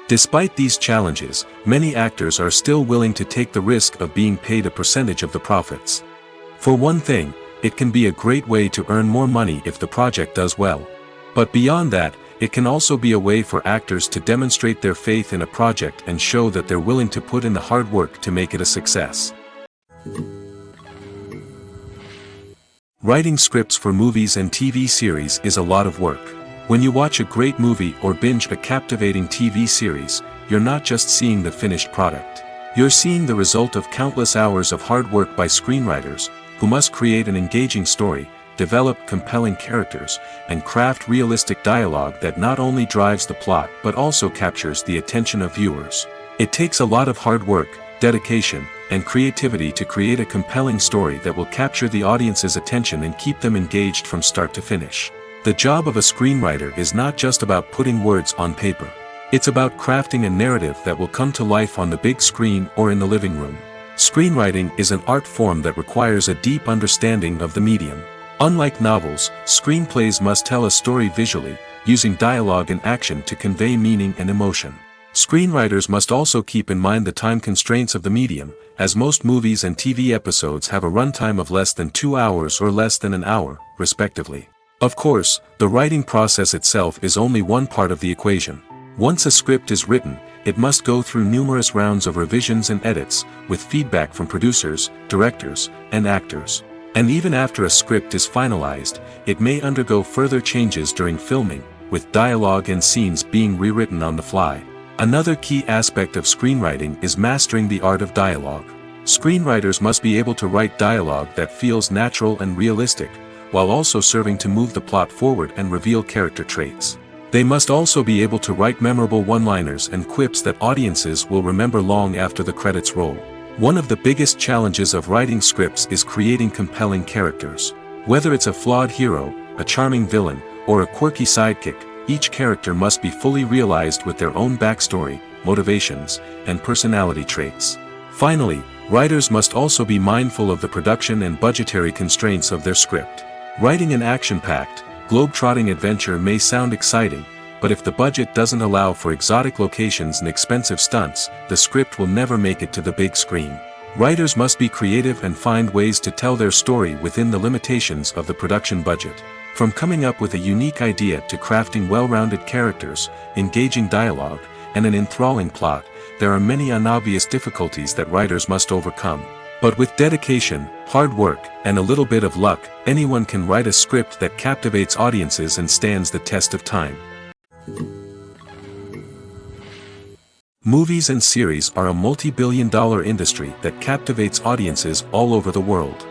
Despite these challenges, many actors are still willing to take the risk of being paid a percentage of the profits. For one thing, it can be a great way to earn more money if the project does well. But beyond that, it can also be a way for actors to demonstrate their faith in a project and show that they're willing to put in the hard work to make it a success. Writing scripts for movies and TV series is a lot of work. When you watch a great movie or binge a captivating TV series, you're not just seeing the finished product. You're seeing the result of countless hours of hard work by screenwriters, who must create an engaging story, develop compelling characters, and craft realistic dialogue that not only drives the plot but also captures the attention of viewers. It takes a lot of hard work, dedication, and creativity to create a compelling story that will capture the audience's attention and keep them engaged from start to finish. The job of a screenwriter is not just about putting words on paper. It's about crafting a narrative that will come to life on the big screen or in the living room. Screenwriting is an art form that requires a deep understanding of the medium. Unlike novels, screenplays must tell a story visually, using dialogue and action to convey meaning and emotion. Screenwriters must also keep in mind the time constraints of the medium, as most movies and TV episodes have a runtime of less than 2 hours or less than an hour, respectively. Of course, the writing process itself is only one part of the equation. Once a script is written, it must go through numerous rounds of revisions and edits, with feedback from producers, directors, and actors. And even after a script is finalized, it may undergo further changes during filming, with dialogue and scenes being rewritten on the fly. Another key aspect of screenwriting is mastering the art of dialogue. Screenwriters must be able to write dialogue that feels natural and realistic, while also serving to move the plot forward and reveal character traits. They must also be able to write memorable one-liners and quips that audiences will remember long after the credits roll. One of the biggest challenges of writing scripts is creating compelling characters. Whether it's a flawed hero, a charming villain, or a quirky sidekick, each character must be fully realized with their own backstory, motivations, and personality traits. Finally, writers must also be mindful of the production and budgetary constraints of their script. Writing an action-packed, globe-trotting adventure may sound exciting, but if the budget doesn't allow for exotic locations and expensive stunts, the script will never make it to the big screen. Writers must be creative and find ways to tell their story within the limitations of the production budget. From coming up with a unique idea to crafting well-rounded characters, engaging dialogue, and an enthralling plot, there are many unobvious difficulties that writers must overcome. But with dedication, hard work, and a little bit of luck, anyone can write a script that captivates audiences and stands the test of time. Movies and series are a multi-billion-dollar industry that captivates audiences all over the world.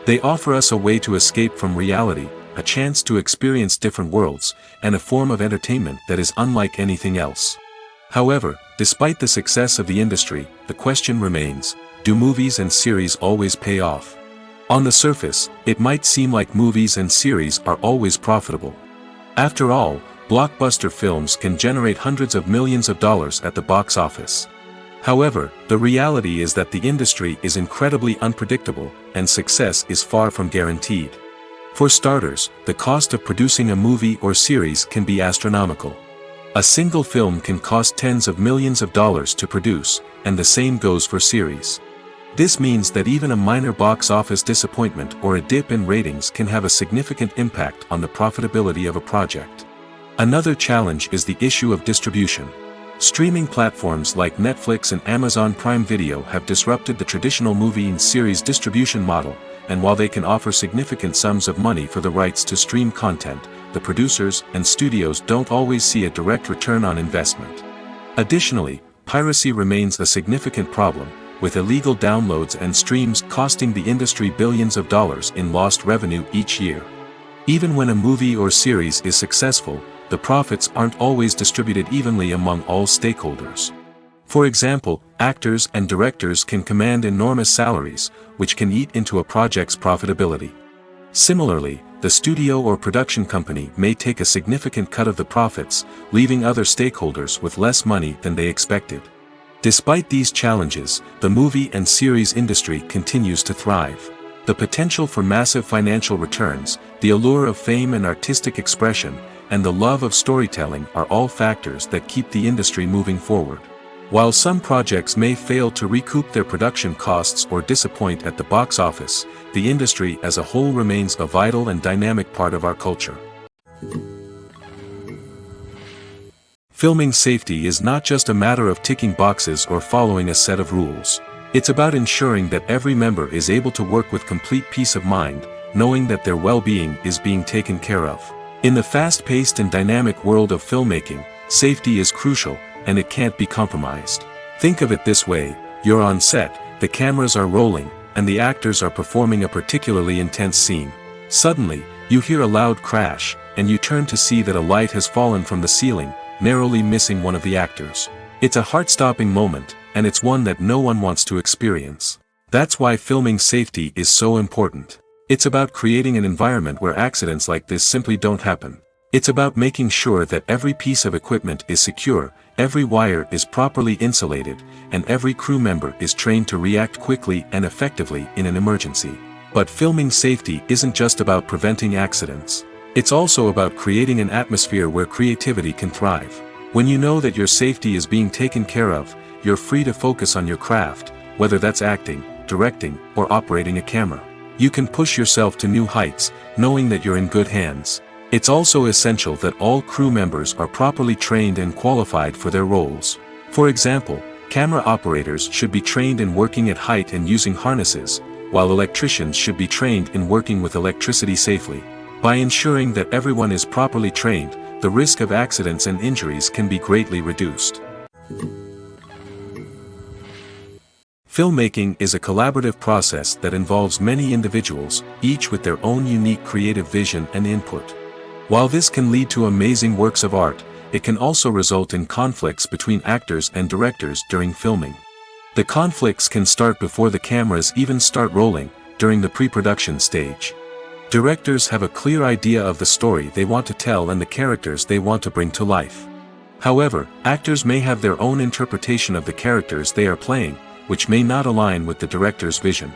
They offer us a way to escape from reality, a chance to experience different worlds, and a form of entertainment that is unlike anything else. However, despite the success of the industry, the question remains: do movies and series always pay off? On the surface, it might seem like movies and series are always profitable. After all, blockbuster films can generate hundreds of millions of dollars at the box office. However, the reality is that the industry is incredibly unpredictable, and success is far from guaranteed. For starters, the cost of producing a movie or series can be astronomical. A single film can cost tens of millions of dollars to produce, and the same goes for series. This means that even a minor box office disappointment or a dip in ratings can have a significant impact on the profitability of a project. Another challenge is the issue of distribution. Streaming platforms like Netflix and Amazon Prime Video have disrupted the traditional movie and series distribution model, and while they can offer significant sums of money for the rights to stream content, the producers and studios don't always see a direct return on investment. Additionally, piracy remains a significant problem, with illegal downloads and streams costing the industry billions of dollars in lost revenue each year. Even when a movie or series is successful, the profits aren't always distributed evenly among all stakeholders. For example, actors and directors can command enormous salaries, which can eat into a project's profitability. Similarly, the studio or production company may take a significant cut of the profits, leaving other stakeholders with less money than they expected. Despite these challenges, the movie and series industry continues to thrive. The potential for massive financial returns, the allure of fame and artistic expression, and the love of storytelling are all factors that keep the industry moving forward. While some projects may fail to recoup their production costs or disappoint at the box office, the industry as a whole remains a vital and dynamic part of our culture. Filming safety is not just a matter of ticking boxes or following a set of rules. It's about ensuring that every member is able to work with complete peace of mind, knowing that their well-being is being taken care of. In the fast-paced and dynamic world of filmmaking, safety is crucial, and it can't be compromised. Think of it this way: You're on set, the cameras are rolling, and the actors are performing a particularly intense scene. Suddenly, you hear a loud crash, and you turn to see that a light has fallen from the ceiling, narrowly missing one of the actors. It's a heart-stopping moment, and it's one that no one wants to experience. That's why filming safety is so important. It's about creating an environment where accidents like this simply don't happen. It's about making sure that every piece of equipment is secure, every wire is properly insulated, and every crew member is trained to react quickly and effectively in an emergency. But filming safety isn't just about preventing accidents. It's also about creating an atmosphere where creativity can thrive. When you know that your safety is being taken care of, you're free to focus on your craft, whether that's acting, directing, or operating a camera. You can push yourself to new heights, knowing that you're in good hands. It's also essential that all crew members are properly trained and qualified for their roles. For example, camera operators should be trained in working at height and using harnesses, while electricians should be trained in working with electricity safely. By ensuring that everyone is properly trained, the risk of accidents and injuries can be greatly reduced. Filmmaking is a collaborative process that involves many individuals, each with their own unique creative vision and input. While this can lead to amazing works of art, it can also result in conflicts between actors and directors during filming. The conflicts can start before the cameras even start rolling, during the pre-production stage. Directors have a clear idea of the story they want to tell and the characters they want to bring to life. However, actors may have their own interpretation of the characters they are playing, which may not align with the director's vision.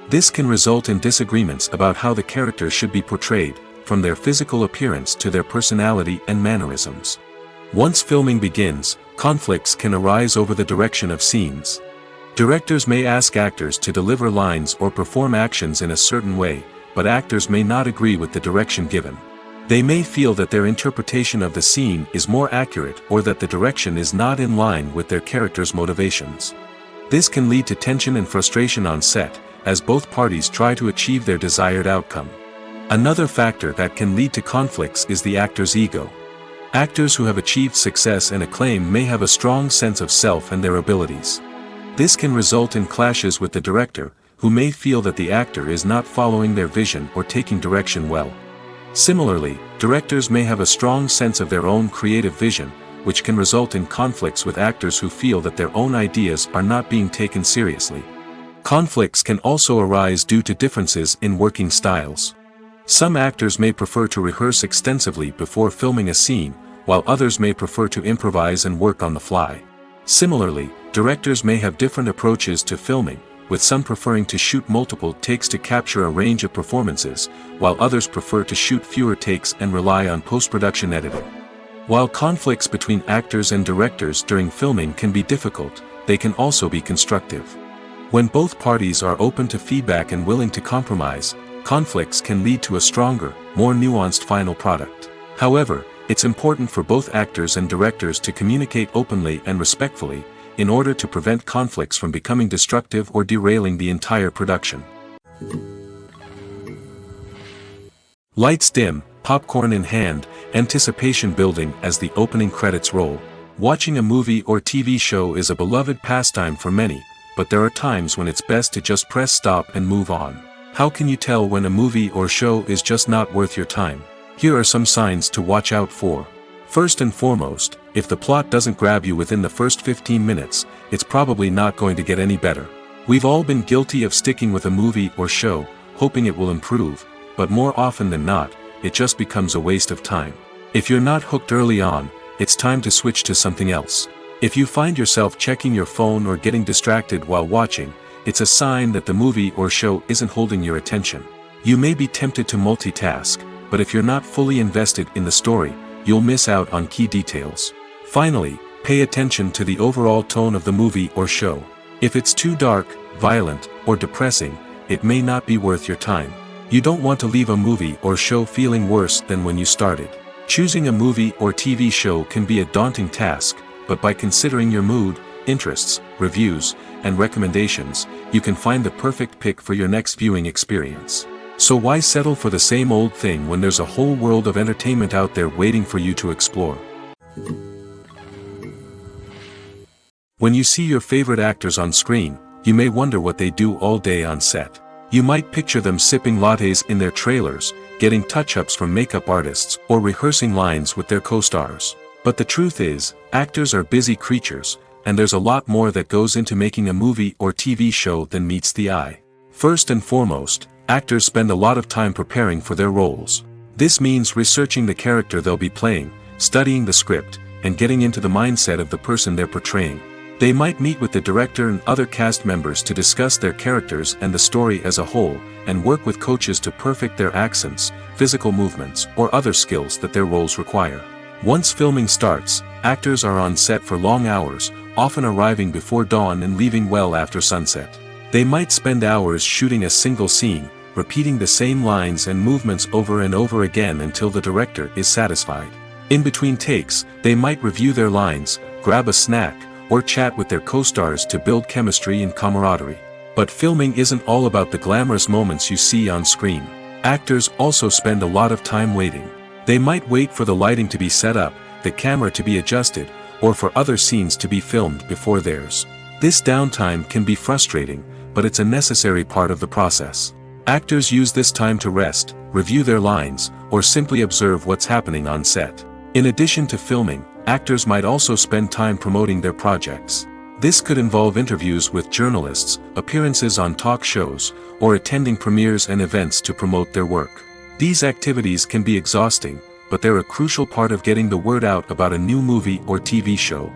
This can result in disagreements about how the characters should be portrayed, from their physical appearance to their personality and mannerisms. Once filming begins, conflicts can arise over the direction of scenes. Directors may ask actors to deliver lines or perform actions in a certain way, but actors may not agree with the direction given. They may feel that their interpretation of the scene is more accurate or that the direction is not in line with their character's motivations. This can lead to tension and frustration on set, as both parties try to achieve their desired outcome. Another factor that can lead to conflicts is the actor's ego. Actors who have achieved success and acclaim may have a strong sense of self and their abilities. This can result in clashes with the director, who may feel that the actor is not following their vision or taking direction well. Similarly, directors may have a strong sense of their own creative vision, which can result in conflicts with actors who feel that their own ideas are not being taken seriously. Conflicts can also arise due to differences in working styles. Some actors may prefer to rehearse extensively before filming a scene, while others may prefer to improvise and work on the fly. Similarly, directors may have different approaches to filming, with some preferring to shoot multiple takes to capture a range of performances, while others prefer to shoot fewer takes and rely on post-production editing. While conflicts between actors and directors during filming can be difficult, they can also be constructive. When both parties are open to feedback and willing to compromise, conflicts can lead to a stronger, more nuanced final product. However, it's important for both actors and directors to communicate openly and respectfully, in order to prevent conflicts from becoming destructive or derailing the entire production. Lights dim, popcorn in hand, anticipation building as the opening credits roll. Watching a movie or TV show is a beloved pastime for many, but there are times when it's best to just press stop and move on. How can you tell when a movie or show is just not worth your time? Here are some signs to watch out for. First and foremost, if the plot doesn't grab you within the first 15 minutes, it's probably not going to get any better. We've all been guilty of sticking with a movie or show, hoping it will improve, but more often than not, it just becomes a waste of time. If you're not hooked early on, it's time to switch to something else. If you find yourself checking your phone or getting distracted while watching, it's a sign that the movie or show isn't holding your attention. You may be tempted to multitask, but if you're not fully invested in the story, you'll miss out on key details. Finally, pay attention to the overall tone of the movie or show. If it's too dark, violent, or depressing, it may not be worth your time. You don't want to leave a movie or show feeling worse than when you started. Choosing a movie or TV show can be a daunting task, but by considering your mood, interests, reviews, and recommendations, you can find the perfect pick for your next viewing experience. So why settle for the same old thing when there's a whole world of entertainment out there waiting for you to explore? When you see your favorite actors on screen, you may wonder what they do all day on set. You might picture them sipping lattes in their trailers, getting touch-ups from makeup artists, or rehearsing lines with their co-stars. But the truth is, actors are busy creatures, and there's a lot more that goes into making a movie or TV show than meets the eye. First and foremost, actors spend a lot of time preparing for their roles. This means researching the character they'll be playing, studying the script, and getting into the mindset of the person they're portraying. They might meet with the director and other cast members to discuss their characters and the story as a whole, and work with coaches to perfect their accents, physical movements, or other skills that their roles require. Once filming starts, actors are on set for long hours, often arriving before dawn and leaving well after sunset. They might spend hours shooting a single scene, repeating the same lines and movements over and over again until the director is satisfied. In between takes, they might review their lines, grab a snack, or chat with their co-stars to build chemistry and camaraderie. But filming isn't all about the glamorous moments you see on screen. Actors also spend a lot of time waiting. They might wait for the lighting to be set up, the camera to be adjusted, or for other scenes to be filmed before theirs. This downtime can be frustrating, but it's a necessary part of the process. Actors use this time to rest, review their lines, or simply observe what's happening on set. In addition to filming, actors might also spend time promoting their projects. This could involve interviews with journalists, appearances on talk shows, or attending premieres and events to promote their work. These activities can be exhausting, but they're a crucial part of getting the word out about a new movie or TV show.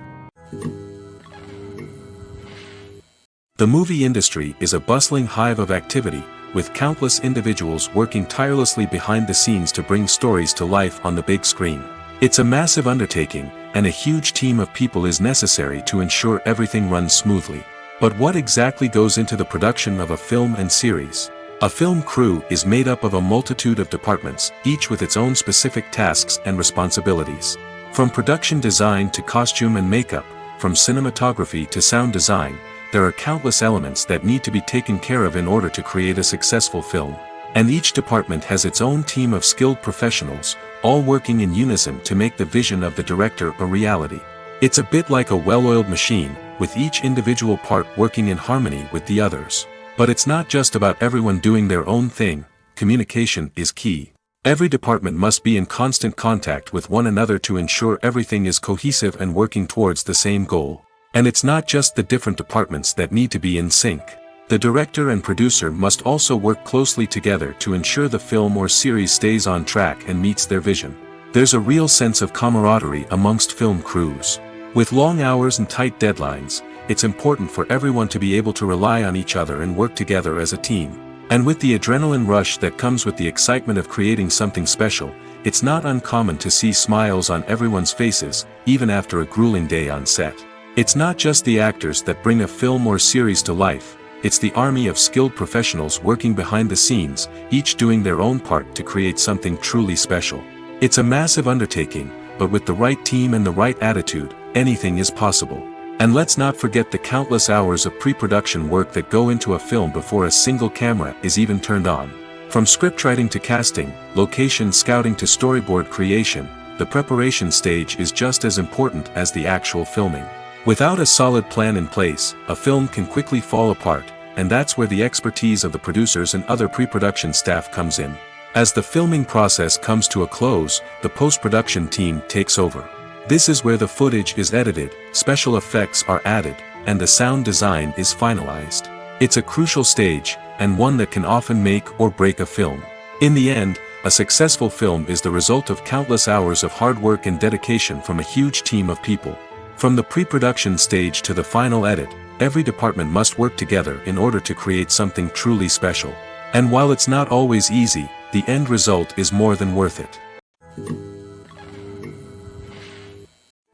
The movie industry is a bustling hive of activity, with countless individuals working tirelessly behind the scenes to bring stories to life on the big screen. It's a massive undertaking, and a huge team of people is necessary to ensure everything runs smoothly. But what exactly goes into the production of a film and series? A film crew is made up of a multitude of departments, each with its own specific tasks and responsibilities. From production design to costume and makeup, from cinematography to sound design, there are countless elements that need to be taken care of in order to create a successful film. And each department has its own team of skilled professionals, all working in unison to make the vision of the director a reality. It's a bit like a well-oiled machine, with each individual part working in harmony with the others. But it's not just about everyone doing their own thing. Communication is key. Every department must be in constant contact with one another to ensure everything is cohesive and working towards the same goal. And it's not just the different departments that need to be in sync. The director and producer must also work closely together to ensure the film or series stays on track and meets their vision. There's a real sense of camaraderie amongst film crews. With long hours and tight deadlines, it's important for everyone to be able to rely on each other and work together as a team. And with the adrenaline rush that comes with the excitement of creating something special, it's not uncommon to see smiles on everyone's faces, even after a grueling day on set. It's not just the actors that bring a film or series to life. It's the army of skilled professionals working behind the scenes, each doing their own part to create something truly special. It's a massive undertaking, but with the right team and the right attitude, anything is possible. And let's not forget the countless hours of pre-production work that go into a film before a single camera is even turned on. From scriptwriting to casting, location scouting to storyboard creation, the preparation stage is just as important as the actual filming. Without a solid plan in place, a film can quickly fall apart, and that's where the expertise of the producers and other pre-production staff comes in. As the filming process comes to a close, the post-production team takes over. This is where the footage is edited, special effects are added, and the sound design is finalized. It's a crucial stage, and one that can often make or break a film. In the end, a successful film is the result of countless hours of hard work and dedication from a huge team of people. From the pre-production stage to the final edit, every department must work together in order to create something truly special. And while it's not always easy, the end result is more than worth it.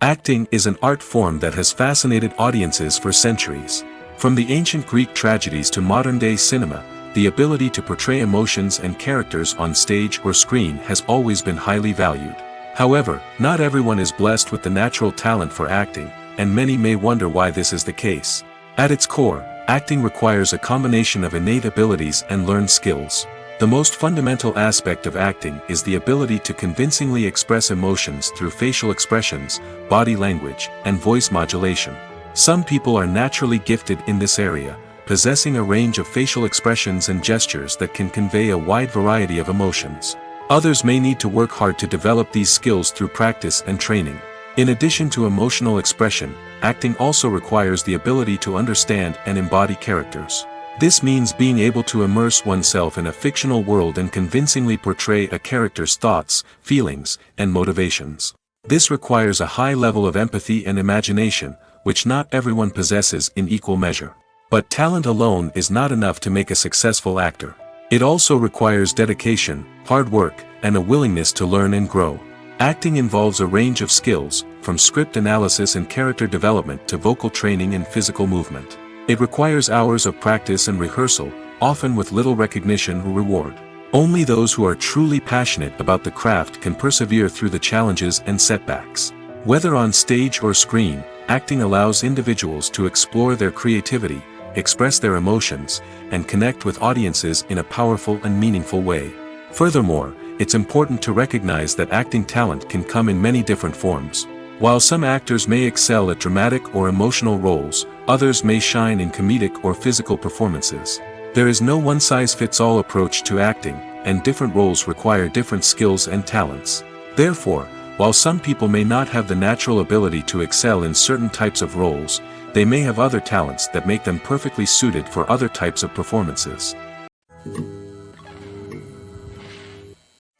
Acting is an art form that has fascinated audiences for centuries. From the ancient Greek tragedies to modern-day cinema, the ability to portray emotions and characters on stage or screen has always been highly valued. However, not everyone is blessed with the natural talent for acting, and many may wonder why this is the case. At its core, acting requires a combination of innate abilities and learned skills. The most fundamental aspect of acting is the ability to convincingly express emotions through facial expressions, body language, and voice modulation. Some people are naturally gifted in this area, possessing a range of facial expressions and gestures that can convey a wide variety of emotions. Others may need to work hard to develop these skills through practice and training. In addition to emotional expression, acting also requires the ability to understand and embody characters. This means being able to immerse oneself in a fictional world and convincingly portray a character's thoughts, feelings, and motivations. This requires a high level of empathy and imagination, which not everyone possesses in equal measure. But talent alone is not enough to make a successful actor. It also requires dedication, hard work, and a willingness to learn and grow. Acting involves a range of skills, from script analysis and character development to vocal training and physical movement. It requires hours of practice and rehearsal, often with little recognition or reward. Only those who are truly passionate about the craft can persevere through the challenges and setbacks. Whether on stage or screen, acting allows individuals to explore their creativity, express their emotions, and connect with audiences in a powerful and meaningful way. Furthermore, it's important to recognize that acting talent can come in many different forms. While some actors may excel at dramatic or emotional roles, others may shine in comedic or physical performances. There is no one-size-fits-all approach to acting, and different roles require different skills and talents. Therefore, while some people may not have the natural ability to excel in certain types of roles, they may have other talents that make them perfectly suited for other types of performances.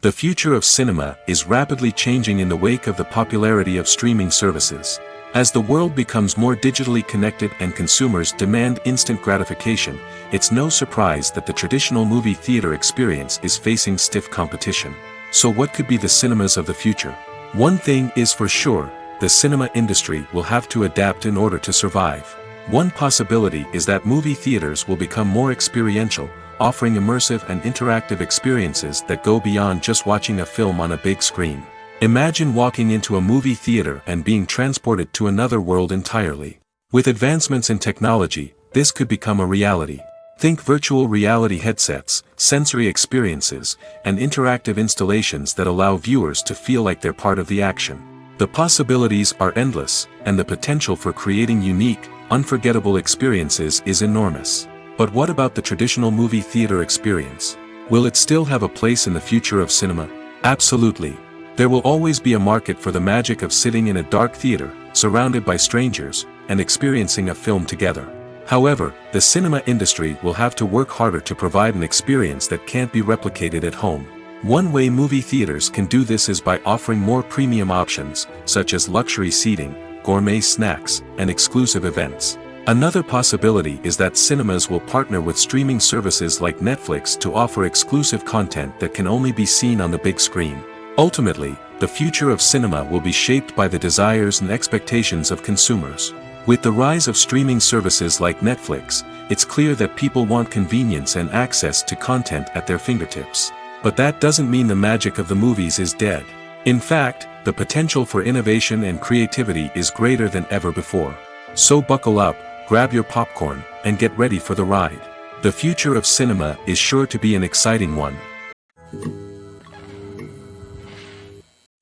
The future of cinema is rapidly changing in the wake of the popularity of streaming services. As the world becomes more digitally connected and consumers demand instant gratification, it's no surprise that the traditional movie theater experience is facing stiff competition. So what could be the cinemas of the future? One thing is for sure, the cinema industry will have to adapt in order to survive. One possibility is that movie theaters will become more experiential, offering immersive and interactive experiences that go beyond just watching a film on a big screen. Imagine walking into a movie theater and being transported to another world entirely. With advancements in technology, this could become a reality. Think virtual reality headsets, sensory experiences, and interactive installations that allow viewers to feel like they're part of the action. The possibilities are endless, and the potential for creating unique, unforgettable experiences is enormous. But what about the traditional movie theater experience? Will it still have a place in the future of cinema? Absolutely. There will always be a market for the magic of sitting in a dark theater, surrounded by strangers, and experiencing a film together. However, the cinema industry will have to work harder to provide an experience that can't be replicated at home. One way movie theaters can do this is by offering more premium options, such as luxury seating, gourmet snacks, and exclusive events. Another possibility is that cinemas will partner with streaming services like Netflix to offer exclusive content that can only be seen on the big screen. Ultimately, the future of cinema will be shaped by the desires and expectations of consumers. With the rise of streaming services like Netflix, it's clear that people want convenience and access to content at their fingertips. But that doesn't mean the magic of the movies is dead. In fact, the potential for innovation and creativity is greater than ever before. So buckle up, grab your popcorn, and get ready for the ride. The future of cinema is sure to be an exciting one.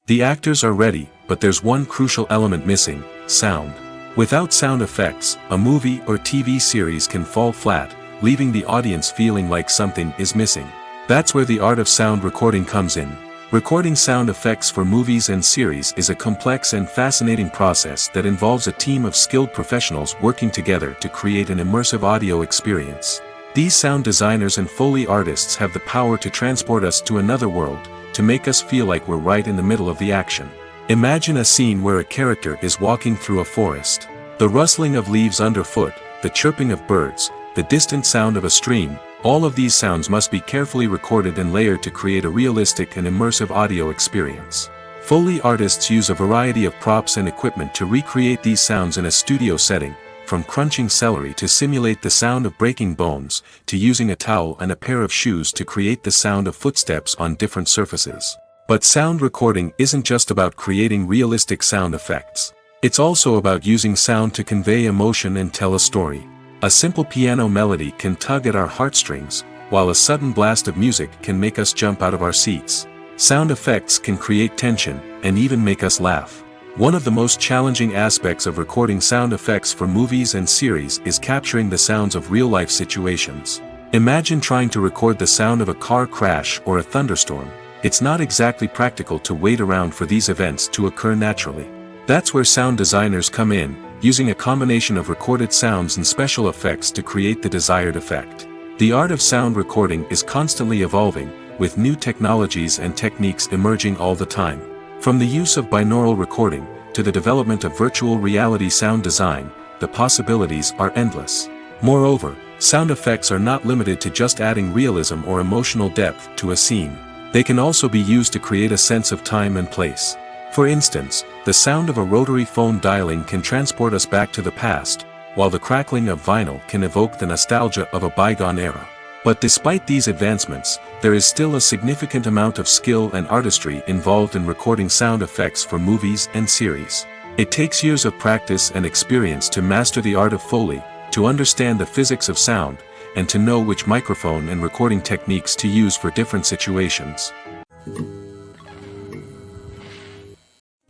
The actors are ready, but there's one crucial element missing: sound. Without sound effects, a movie or TV series can fall flat, leaving the audience feeling like something is missing. That's where the art of sound recording comes in. Recording sound effects for movies and series is a complex and fascinating process that involves a team of skilled professionals working together to create an immersive audio experience. These sound designers and Foley artists have the power to transport us to another world, to make us feel like we're right in the middle of the action. Imagine a scene where a character is walking through a forest. The rustling of leaves underfoot, the chirping of birds, the distant sound of a stream, all of these sounds must be carefully recorded and layered to create a realistic and immersive audio experience. Foley artists use a variety of props and equipment to recreate these sounds in a studio setting, from crunching celery to simulate the sound of breaking bones, to using a towel and a pair of shoes to create the sound of footsteps on different surfaces. But sound recording isn't just about creating realistic sound effects. It's also about using sound to convey emotion and tell a story. A simple piano melody can tug at our heartstrings, while a sudden blast of music can make us jump out of our seats. Sound effects can create tension, and even make us laugh. One of the most challenging aspects of recording sound effects for movies and series is capturing the sounds of real-life situations. Imagine trying to record the sound of a car crash or a thunderstorm. It's not exactly practical to wait around for these events to occur naturally. That's where sound designers come in, using a combination of recorded sounds and special effects to create the desired effect. The art of sound recording is constantly evolving, with new technologies and techniques emerging all the time. From the use of binaural recording, to the development of virtual reality sound design, the possibilities are endless. Moreover, sound effects are not limited to just adding realism or emotional depth to a scene. They can also be used to create a sense of time and place. For instance, the sound of a rotary phone dialing can transport us back to the past, while the crackling of vinyl can evoke the nostalgia of a bygone era. But despite these advancements, there is still a significant amount of skill and artistry involved in recording sound effects for movies and series. It takes years of practice and experience to master the art of Foley, to understand the physics of sound, and to know which microphone and recording techniques to use for different situations.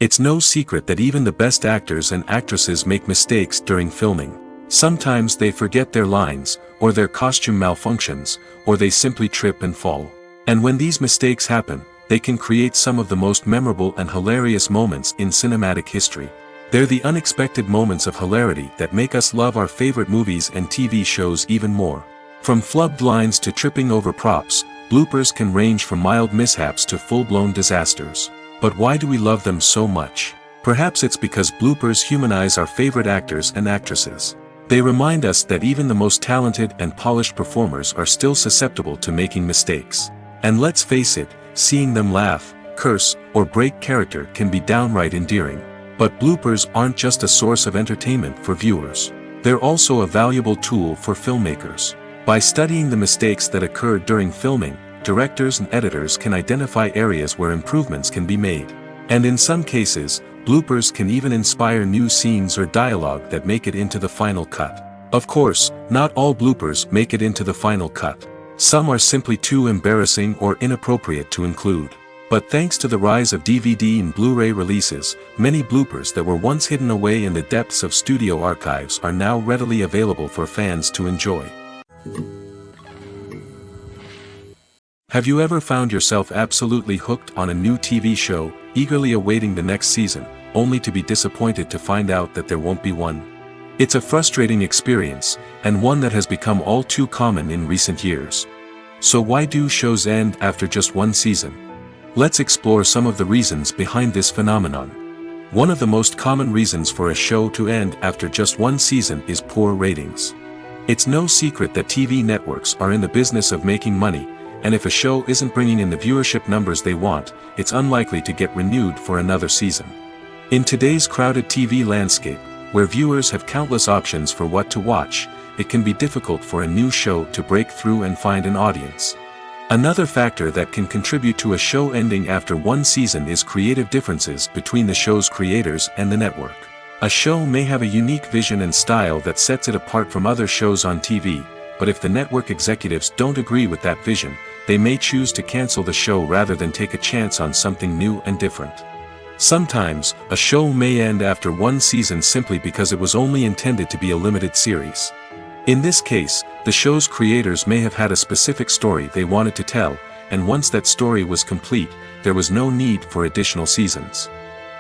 It's no secret that even the best actors and actresses make mistakes during filming. Sometimes they forget their lines, or their costume malfunctions, or they simply trip and fall. And when these mistakes happen, they can create some of the most memorable and hilarious moments in cinematic history. They're the unexpected moments of hilarity that make us love our favorite movies and TV shows even more. From flubbed lines to tripping over props, bloopers can range from mild mishaps to full-blown disasters. But why do we love them so much? Perhaps it's because bloopers humanize our favorite actors and actresses. They remind us that even the most talented and polished performers are still susceptible to making mistakes. And let's face it, seeing them laugh, curse, or break character can be downright endearing. But bloopers aren't just a source of entertainment for viewers. They're also a valuable tool for filmmakers. By studying the mistakes that occurred during filming, directors and editors can identify areas where improvements can be made. And in some cases, bloopers can even inspire new scenes or dialogue that make it into the final cut. Of course, not all bloopers make it into the final cut. Some are simply too embarrassing or inappropriate to include. But thanks to the rise of DVD and Blu-ray releases, many bloopers that were once hidden away in the depths of studio archives are now readily available for fans to enjoy. Have you ever found yourself absolutely hooked on a new TV show, eagerly awaiting the next season, only to be disappointed to find out that there won't be one? It's a frustrating experience, and one that has become all too common in recent years. So why do shows end after just one season? Let's explore some of the reasons behind this phenomenon. One of the most common reasons for a show to end after just one season is poor ratings. It's no secret that TV networks are in the business of making money, and if a show isn't bringing in the viewership numbers they want, it's unlikely to get renewed for another season. In today's crowded TV landscape, where viewers have countless options for what to watch, it can be difficult for a new show to break through and find an audience. Another factor that can contribute to a show ending after one season is creative differences between the show's creators and the network. A show may have a unique vision and style that sets it apart from other shows on TV, but if the network executives don't agree with that vision, they may choose to cancel the show rather than take a chance on something new and different. Sometimes, a show may end after one season simply because it was only intended to be a limited series. In this case, the show's creators may have had a specific story they wanted to tell, and once that story was complete, there was no need for additional seasons.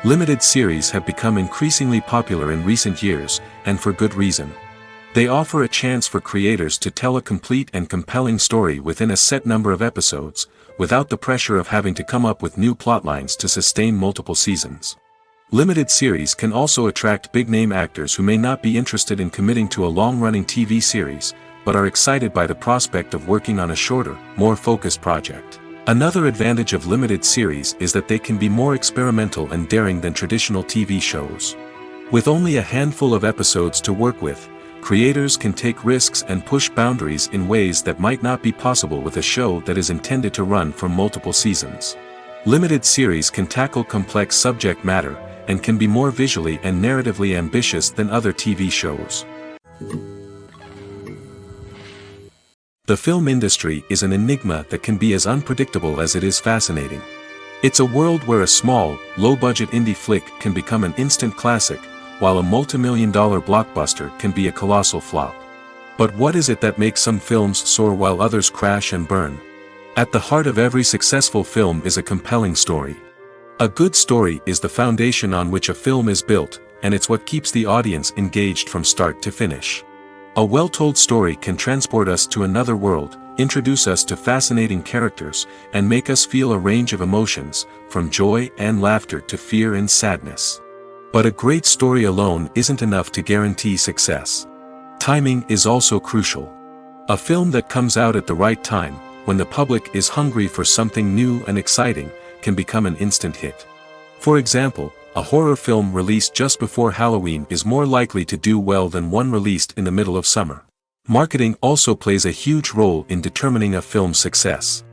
Limited series have become increasingly popular in recent years, and for good reason. They offer a chance for creators to tell a complete and compelling story within a set number of episodes, without the pressure of having to come up with new plotlines to sustain multiple seasons. Limited series can also attract big-name actors who may not be interested in committing to a long-running TV series, but are excited by the prospect of working on a shorter, more focused project. Another advantage of limited series is that they can be more experimental and daring than traditional TV shows. With only a handful of episodes to work with, creators can take risks and push boundaries in ways that might not be possible with a show that is intended to run for multiple seasons. Limited series can tackle complex subject matter, and can be more visually and narratively ambitious than other TV shows. The film industry is an enigma that can be as unpredictable as it is fascinating. It's a world where a small, low-budget indie flick can become an instant classic, while a multi-million-dollar blockbuster can be a colossal flop. But what is it that makes some films soar while others crash and burn? At the heart of every successful film is a compelling story. A good story is the foundation on which a film is built, and it's what keeps the audience engaged from start to finish. A well-told story can transport us to another world, introduce us to fascinating characters, and make us feel a range of emotions, from joy and laughter to fear and sadness. But a great story alone isn't enough to guarantee success. Timing is also crucial. A film that comes out at the right time, when the public is hungry for something new and exciting, can become an instant hit. For example, a horror film released just before Halloween is more likely to do well than one released in the middle of summer. Marketing also plays a huge role in determining a film's success.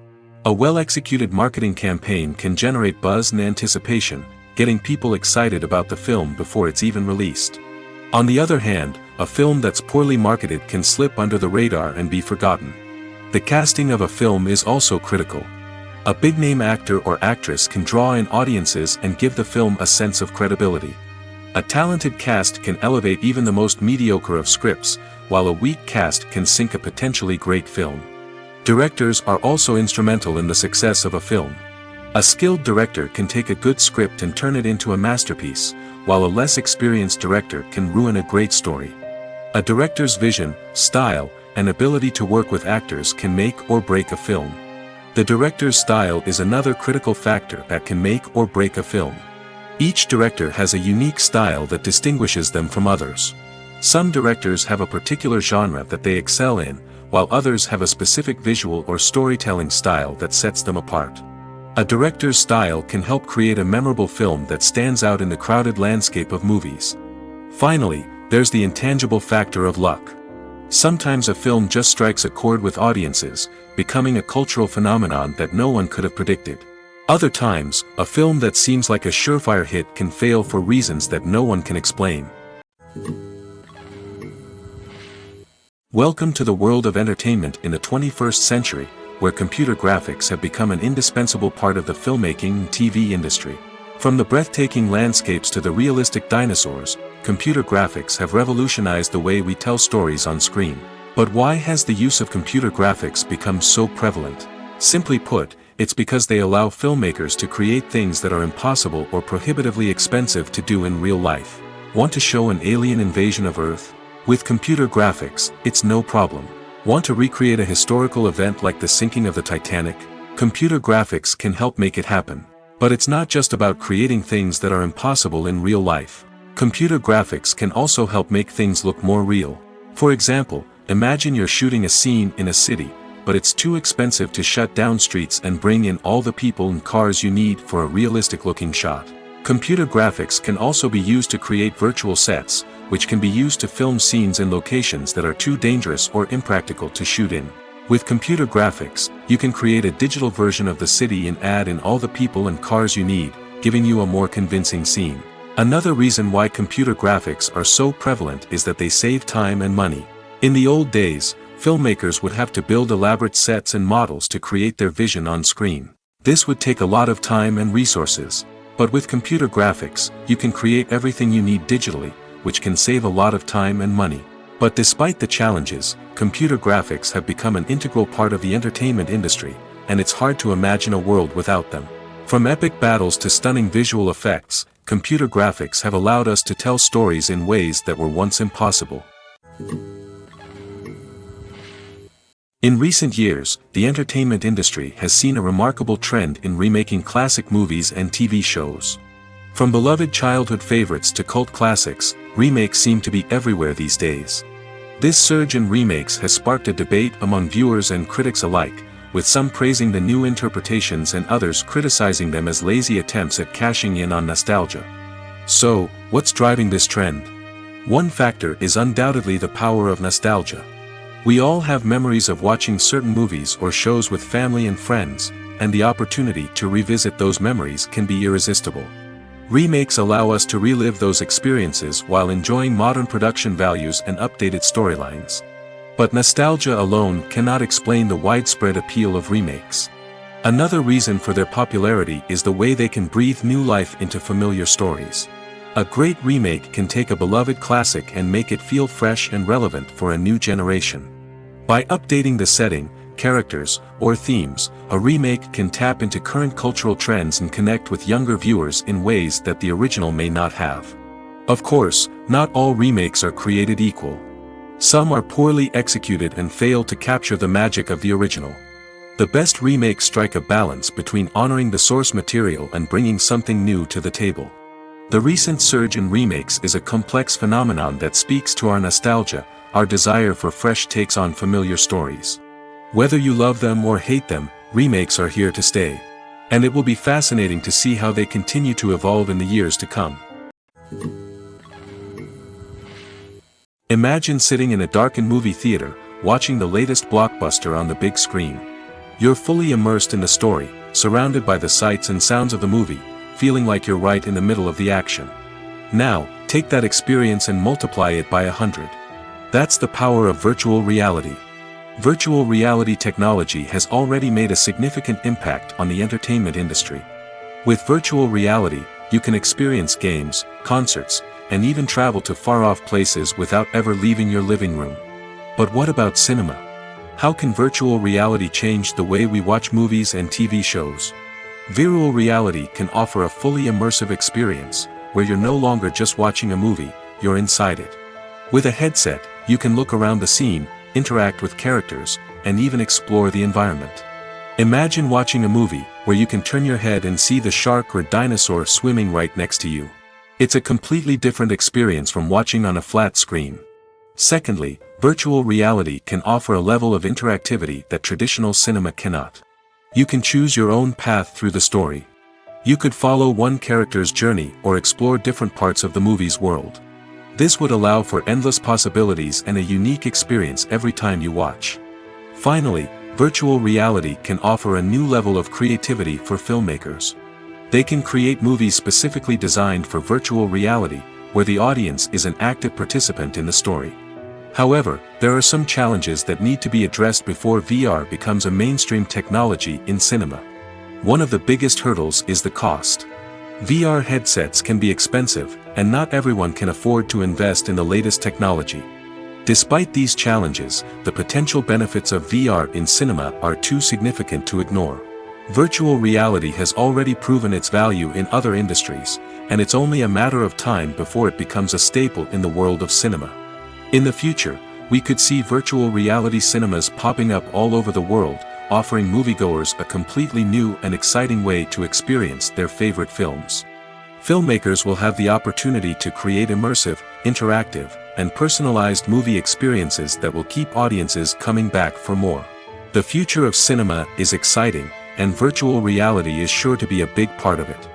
A well-executed marketing campaign can generate buzz and anticipation, getting people excited about the film before it's even released. On the other hand, a film that's poorly marketed can slip under the radar and be forgotten. The casting of a film is also critical. A big-name actor or actress can draw in audiences and give the film a sense of credibility. A talented cast can elevate even the most mediocre of scripts, while a weak cast can sink a potentially great film. Directors are also instrumental in the success of a film. A skilled director can take a good script and turn it into a masterpiece, while a less experienced director can ruin a great story. A director's vision, style, and ability to work with actors can make or break a film. The director's style is another critical factor that can make or break a film. Each director has a unique style that distinguishes them from others. Some directors have a particular genre that they excel in, while others have a specific visual or storytelling style that sets them apart. A director's style can help create a memorable film that stands out in the crowded landscape of movies. Finally, there's the intangible factor of luck. Sometimes a film just strikes a chord with audiences, becoming a cultural phenomenon that no one could have predicted. Other times, a film that seems like a surefire hit can fail for reasons that no one can explain. Welcome to the world of entertainment in the 21st century, where computer graphics have become an indispensable part of the filmmaking and TV industry. From the breathtaking landscapes to the realistic dinosaurs, computer graphics have revolutionized the way we tell stories on screen. But why has the use of computer graphics become so prevalent? Simply put, it's because they allow filmmakers to create things that are impossible or prohibitively expensive to do in real life. Want to show an alien invasion of Earth? With computer graphics, it's no problem. Want to recreate a historical event like the sinking of the Titanic? Computer graphics can help make it happen. But it's not just about creating things that are impossible in real life. Computer graphics can also help make things look more real. For example, imagine you're shooting a scene in a city, but it's too expensive to shut down streets and bring in all the people and cars you need for a realistic-looking shot. Computer graphics can also be used to create virtual sets, which can be used to film scenes in locations that are too dangerous or impractical to shoot in. With computer graphics, you can create a digital version of the city and add in all the people and cars you need, giving you a more convincing scene. Another reason why computer graphics are so prevalent is that they save time and money. In the old days, filmmakers would have to build elaborate sets and models to create their vision on screen. This would take a lot of time and resources. But with computer graphics, you can create everything you need digitally, which can save a lot of time and money. But despite the challenges, computer graphics have become an integral part of the entertainment industry, and it's hard to imagine a world without them. From epic battles to stunning visual effects, computer graphics have allowed us to tell stories in ways that were once impossible. In recent years, the entertainment industry has seen a remarkable trend in remaking classic movies and TV shows. From beloved childhood favorites to cult classics, remakes seem to be everywhere these days. This surge in remakes has sparked a debate among viewers and critics alike, with some praising the new interpretations and others criticizing them as lazy attempts at cashing in on nostalgia. So, what's driving this trend? One factor is undoubtedly the power of nostalgia. We all have memories of watching certain movies or shows with family and friends, and the opportunity to revisit those memories can be irresistible. Remakes allow us to relive those experiences while enjoying modern production values and updated storylines. But nostalgia alone cannot explain the widespread appeal of remakes. Another reason for their popularity is the way they can breathe new life into familiar stories. A great remake can take a beloved classic and make it feel fresh and relevant for a new generation. By updating the setting, characters, or themes, a remake can tap into current cultural trends and connect with younger viewers in ways that the original may not have. Of course, not all remakes are created equal. Some are poorly executed and fail to capture the magic of the original. The best remakes strike a balance between honoring the source material and bringing something new to the table. The recent surge in remakes is a complex phenomenon that speaks to our nostalgia, our desire for fresh takes on familiar stories. Whether you love them or hate them, remakes are here to stay. And it will be fascinating to see how they continue to evolve in the years to come. Imagine sitting in a darkened movie theater, watching the latest blockbuster on the big screen. You're fully immersed in the story, surrounded by the sights and sounds of the movie, feeling like you're right in the middle of the action. Now, take that experience and multiply it by 100. That's the power of virtual reality. Virtual reality technology has already made a significant impact on the entertainment industry. With virtual reality, you can experience games, concerts, and even travel to far-off places without ever leaving your living room. But what about cinema? How can virtual reality change the way we watch movies and TV shows? Virtual reality can offer a fully immersive experience, where you're no longer just watching a movie, you're inside it. With a headset, you can look around the scene, interact with characters, and even explore the environment. Imagine watching a movie, where you can turn your head and see the shark or dinosaur swimming right next to you. It's a completely different experience from watching on a flat screen. Secondly, virtual reality can offer a level of interactivity that traditional cinema cannot. You can choose your own path through the story. You could follow one character's journey or explore different parts of the movie's world. This would allow for endless possibilities and a unique experience every time you watch. Finally, virtual reality can offer a new level of creativity for filmmakers. They can create movies specifically designed for virtual reality, where the audience is an active participant in the story. However, there are some challenges that need to be addressed before VR becomes a mainstream technology in cinema. One of the biggest hurdles is the cost. VR headsets can be expensive, and not everyone can afford to invest in the latest technology. Despite these challenges, the potential benefits of VR in cinema are too significant to ignore. Virtual reality has already proven its value in other industries, and it's only a matter of time before it becomes a staple in the world of cinema. In the future, we could see virtual reality cinemas popping up all over the world, offering moviegoers a completely new and exciting way to experience their favorite films. Filmmakers will have the opportunity to create immersive, interactive, and personalized movie experiences that will keep audiences coming back for more. The future of cinema is exciting, and virtual reality is sure to be a big part of it.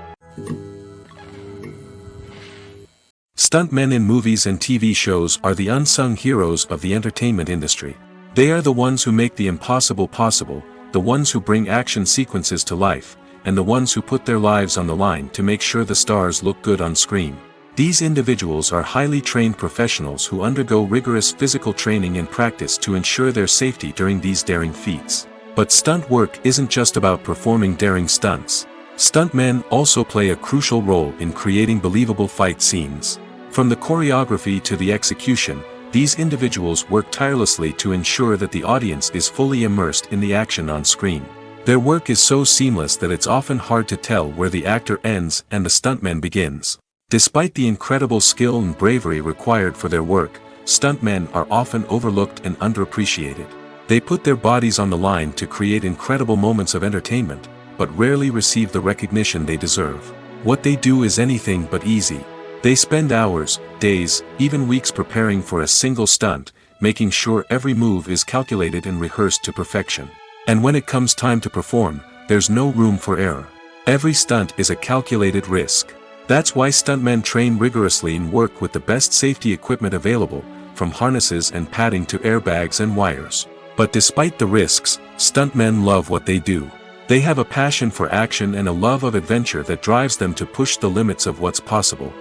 Stuntmen in movies and TV shows are the unsung heroes of the entertainment industry. They are the ones who make the impossible possible, the ones who bring action sequences to life, and the ones who put their lives on the line to make sure the stars look good on screen. These individuals are highly trained professionals who undergo rigorous physical training and practice to ensure their safety during these daring feats. But stunt work isn't just about performing daring stunts. Stuntmen also play a crucial role in creating believable fight scenes. From the choreography to the execution, these individuals work tirelessly to ensure that the audience is fully immersed in the action on screen. Their work is so seamless that it's often hard to tell where the actor ends and the stuntman begins. Despite the incredible skill and bravery required for their work, stuntmen are often overlooked and underappreciated. They put their bodies on the line to create incredible moments of entertainment, but rarely receive the recognition they deserve. What they do is anything but easy. They spend hours, days, even weeks preparing for a single stunt, making sure every move is calculated and rehearsed to perfection. And when it comes time to perform, there's no room for error. Every stunt is a calculated risk. That's why stuntmen train rigorously and work with the best safety equipment available, from harnesses and padding to airbags and wires. But despite the risks, stuntmen love what they do. They have a passion for action and a love of adventure that drives them to push the limits of what's possible.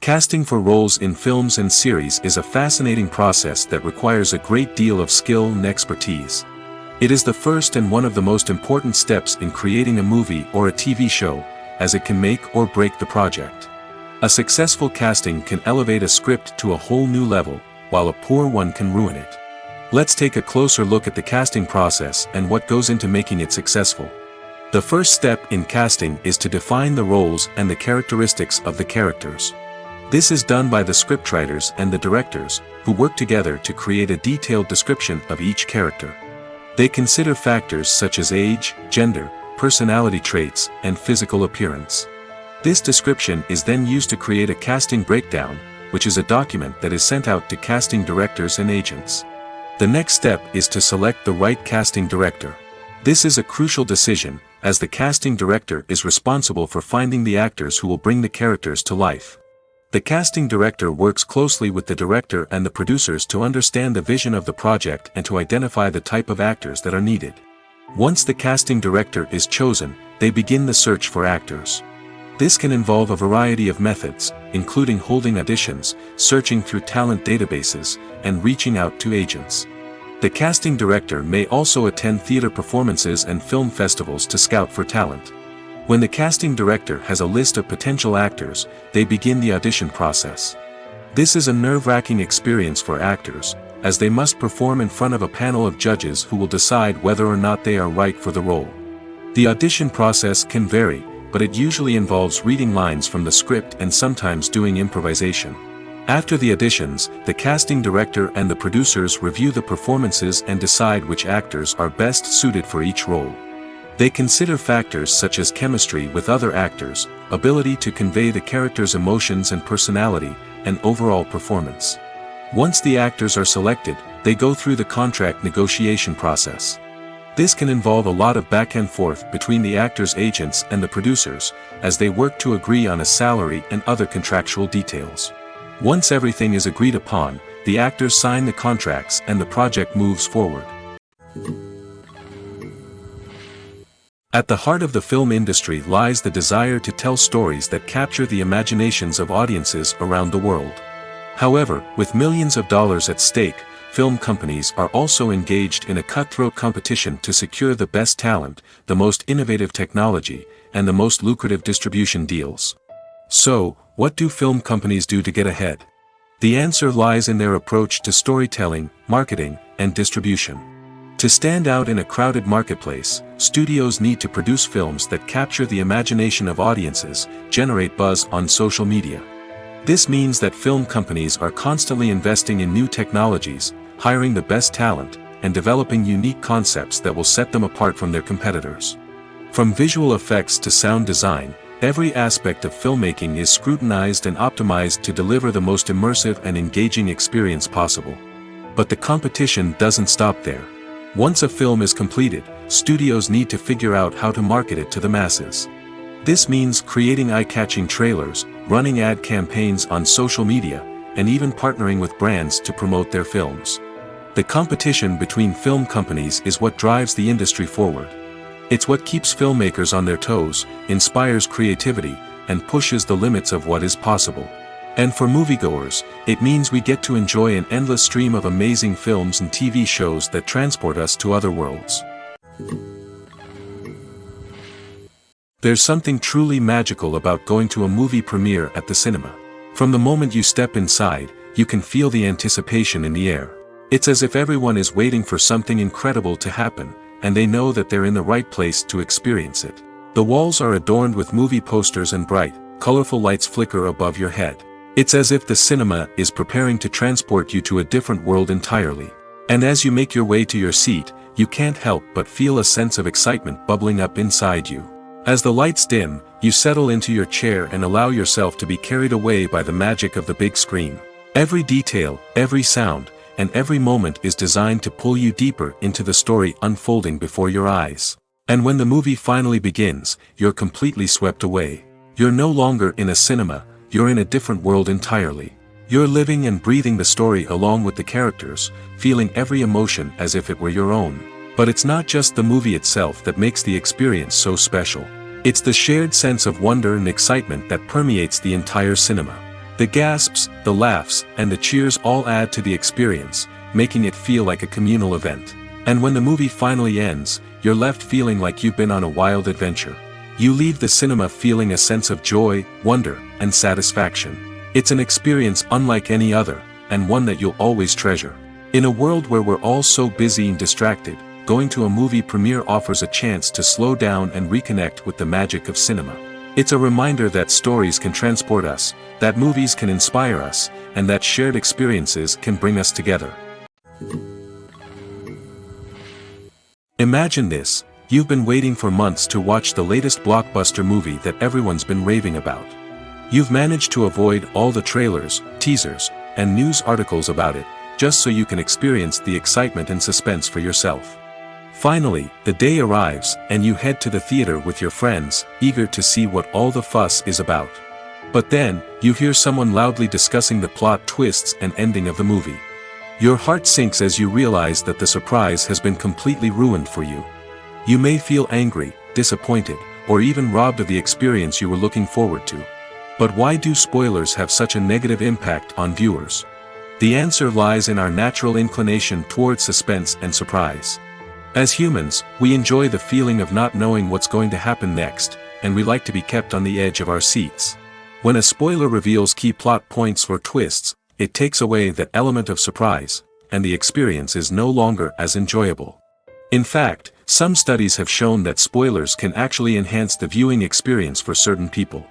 Casting for roles in films and series is a fascinating process that requires a great deal of skill and expertise. It is the first and one of the most important steps in creating a movie or a TV show, as it can make or break the project. A successful casting can elevate a script to a whole new level, while a poor one can ruin it. Let's take a closer look at the casting process and what goes into making it successful. The first step in casting is to define the roles and the characteristics of the characters. This is done by the scriptwriters and the directors, who work together to create a detailed description of each character. They consider factors such as age, gender, personality traits, and physical appearance. This description is then used to create a casting breakdown, which is a document that is sent out to casting directors and agents. The next step is to select the right casting director. This is a crucial decision, as the casting director is responsible for finding the actors who will bring the characters to life. The casting director works closely with the director and the producers to understand the vision of the project and to identify the type of actors that are needed. Once the casting director is chosen, they begin the search for actors. This can involve a variety of methods, including holding auditions, searching through talent databases, and reaching out to agents. The casting director may also attend theater performances and film festivals to scout for talent. When the casting director has a list of potential actors, they begin the audition process. This is a nerve-wracking experience for actors, as they must perform in front of a panel of judges who will decide whether or not they are right for the role. The audition process can vary, but it usually involves reading lines from the script and sometimes doing improvisation. After the auditions, the casting director and the producers review the performances and decide which actors are best suited for each role. They consider factors such as chemistry with other actors, ability to convey the character's emotions and personality, and overall performance. Once the actors are selected, they go through the contract negotiation process. This can involve a lot of back and forth between the actors' agents and the producers, as they work to agree on a salary and other contractual details. Once everything is agreed upon, the actors sign the contracts and the project moves forward. At the heart of the film industry lies the desire to tell stories that capture the imaginations of audiences around the world. However, with millions of dollars at stake, film companies are also engaged in a cutthroat competition to secure the best talent, the most innovative technology, and the most lucrative distribution deals. So, what do film companies do to get ahead? The answer lies in their approach to storytelling, marketing, and distribution. To stand out in a crowded marketplace, studios need to produce films that capture the imagination of audiences, generate buzz on social media. This means that film companies are constantly investing in new technologies, hiring the best talent, and developing unique concepts that will set them apart from their competitors. From visual effects to sound design, every aspect of filmmaking is scrutinized and optimized to deliver the most immersive and engaging experience possible. But the competition doesn't stop there. Once a film is completed, studios need to figure out how to market it to the masses. This means creating eye-catching trailers, running ad campaigns on social media, and even partnering with brands to promote their films. The competition between film companies is what drives the industry forward. It's what keeps filmmakers on their toes, inspires creativity, and pushes the limits of what is possible. And for moviegoers, it means we get to enjoy an endless stream of amazing films and TV shows that transport us to other worlds. There's something truly magical about going to a movie premiere at the cinema. From the moment you step inside, you can feel the anticipation in the air. It's as if everyone is waiting for something incredible to happen, and they know that they're in the right place to experience it. The walls are adorned with movie posters and bright, colorful lights flicker above your head. It's as if the cinema is preparing to transport you to a different world entirely. And as you make your way to your seat, you can't help but feel a sense of excitement bubbling up inside you. As the lights dim, you settle into your chair and allow yourself to be carried away by the magic of the big screen. Every detail, every sound, and every moment is designed to pull you deeper into the story unfolding before your eyes. And when the movie finally begins, you're completely swept away. You're no longer in a cinema, you're in a different world entirely. You're living and breathing the story along with the characters, feeling every emotion as if it were your own. But it's not just the movie itself that makes the experience so special. It's the shared sense of wonder and excitement that permeates the entire cinema. The gasps, the laughs, and the cheers all add to the experience, making it feel like a communal event. And when the movie finally ends, you're left feeling like you've been on a wild adventure. You leave the cinema feeling a sense of joy, wonder, and satisfaction. It's an experience unlike any other, and one that you'll always treasure. In a world where we're all so busy and distracted, going to a movie premiere offers a chance to slow down and reconnect with the magic of cinema. It's a reminder that stories can transport us, that movies can inspire us, and that shared experiences can bring us together. Imagine this: you've been waiting for months to watch the latest blockbuster movie that everyone's been raving about. You've managed to avoid all the trailers, teasers, and news articles about it, just so you can experience the excitement and suspense for yourself. Finally, the day arrives, and you head to the theater with your friends, eager to see what all the fuss is about. But then, you hear someone loudly discussing the plot twists and ending of the movie. Your heart sinks as you realize that the surprise has been completely ruined for you. You may feel angry, disappointed, or even robbed of the experience you were looking forward to. But why do spoilers have such a negative impact on viewers? The answer lies in our natural inclination toward suspense and surprise. As humans, we enjoy the feeling of not knowing what's going to happen next, and we like to be kept on the edge of our seats. When a spoiler reveals key plot points or twists, it takes away that element of surprise, and the experience is no longer as enjoyable. In fact, some studies have shown that spoilers can actually enhance the viewing experience for certain people.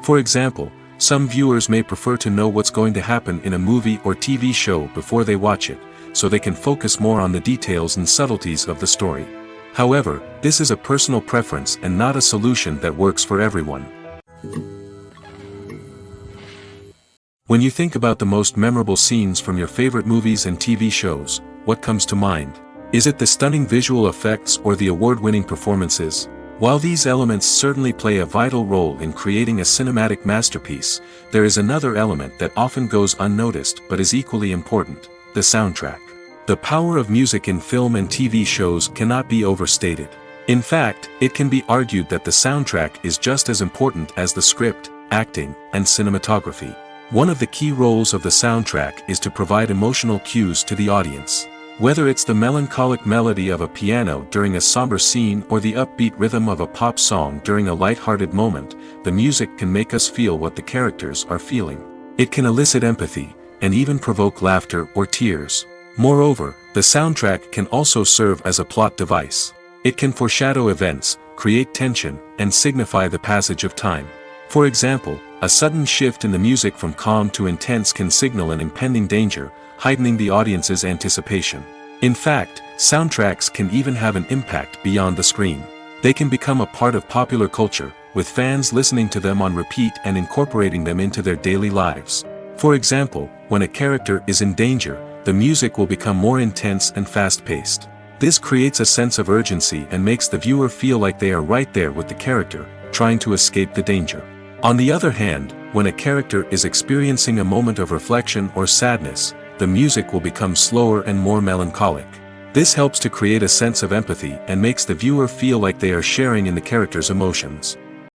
For example, some viewers may prefer to know what's going to happen in a movie or TV show before they watch it, so they can focus more on the details and subtleties of the story. However, this is a personal preference and not a solution that works for everyone. When you think about the most memorable scenes from your favorite movies and TV shows, what comes to mind? Is it the stunning visual effects or the award-winning performances? While these elements certainly play a vital role in creating a cinematic masterpiece, there is another element that often goes unnoticed but is equally important: the soundtrack. The power of music in film and TV shows cannot be overstated. In fact, it can be argued that the soundtrack is just as important as the script, acting, and cinematography. One of the key roles of the soundtrack is to provide emotional cues to the audience. Whether it's the melancholic melody of a piano during a somber scene or the upbeat rhythm of a pop song during a light-hearted moment, the music can make us feel what the characters are feeling. It can elicit empathy, and even provoke laughter or tears. Moreover, the soundtrack can also serve as a plot device. It can foreshadow events, create tension, and signify the passage of time. For example, a sudden shift in the music from calm to intense can signal an impending danger, heightening the audience's anticipation. In fact, soundtracks can even have an impact beyond the screen. They can become a part of popular culture, with fans listening to them on repeat and incorporating them into their daily lives. For example, when a character is in danger, the music will become more intense and fast-paced. This creates a sense of urgency and makes the viewer feel like they are right there with the character, trying to escape the danger. On the other hand, when a character is experiencing a moment of reflection or sadness, the music will become slower and more melancholic. This helps to create a sense of empathy and makes the viewer feel like they are sharing in the character's emotions.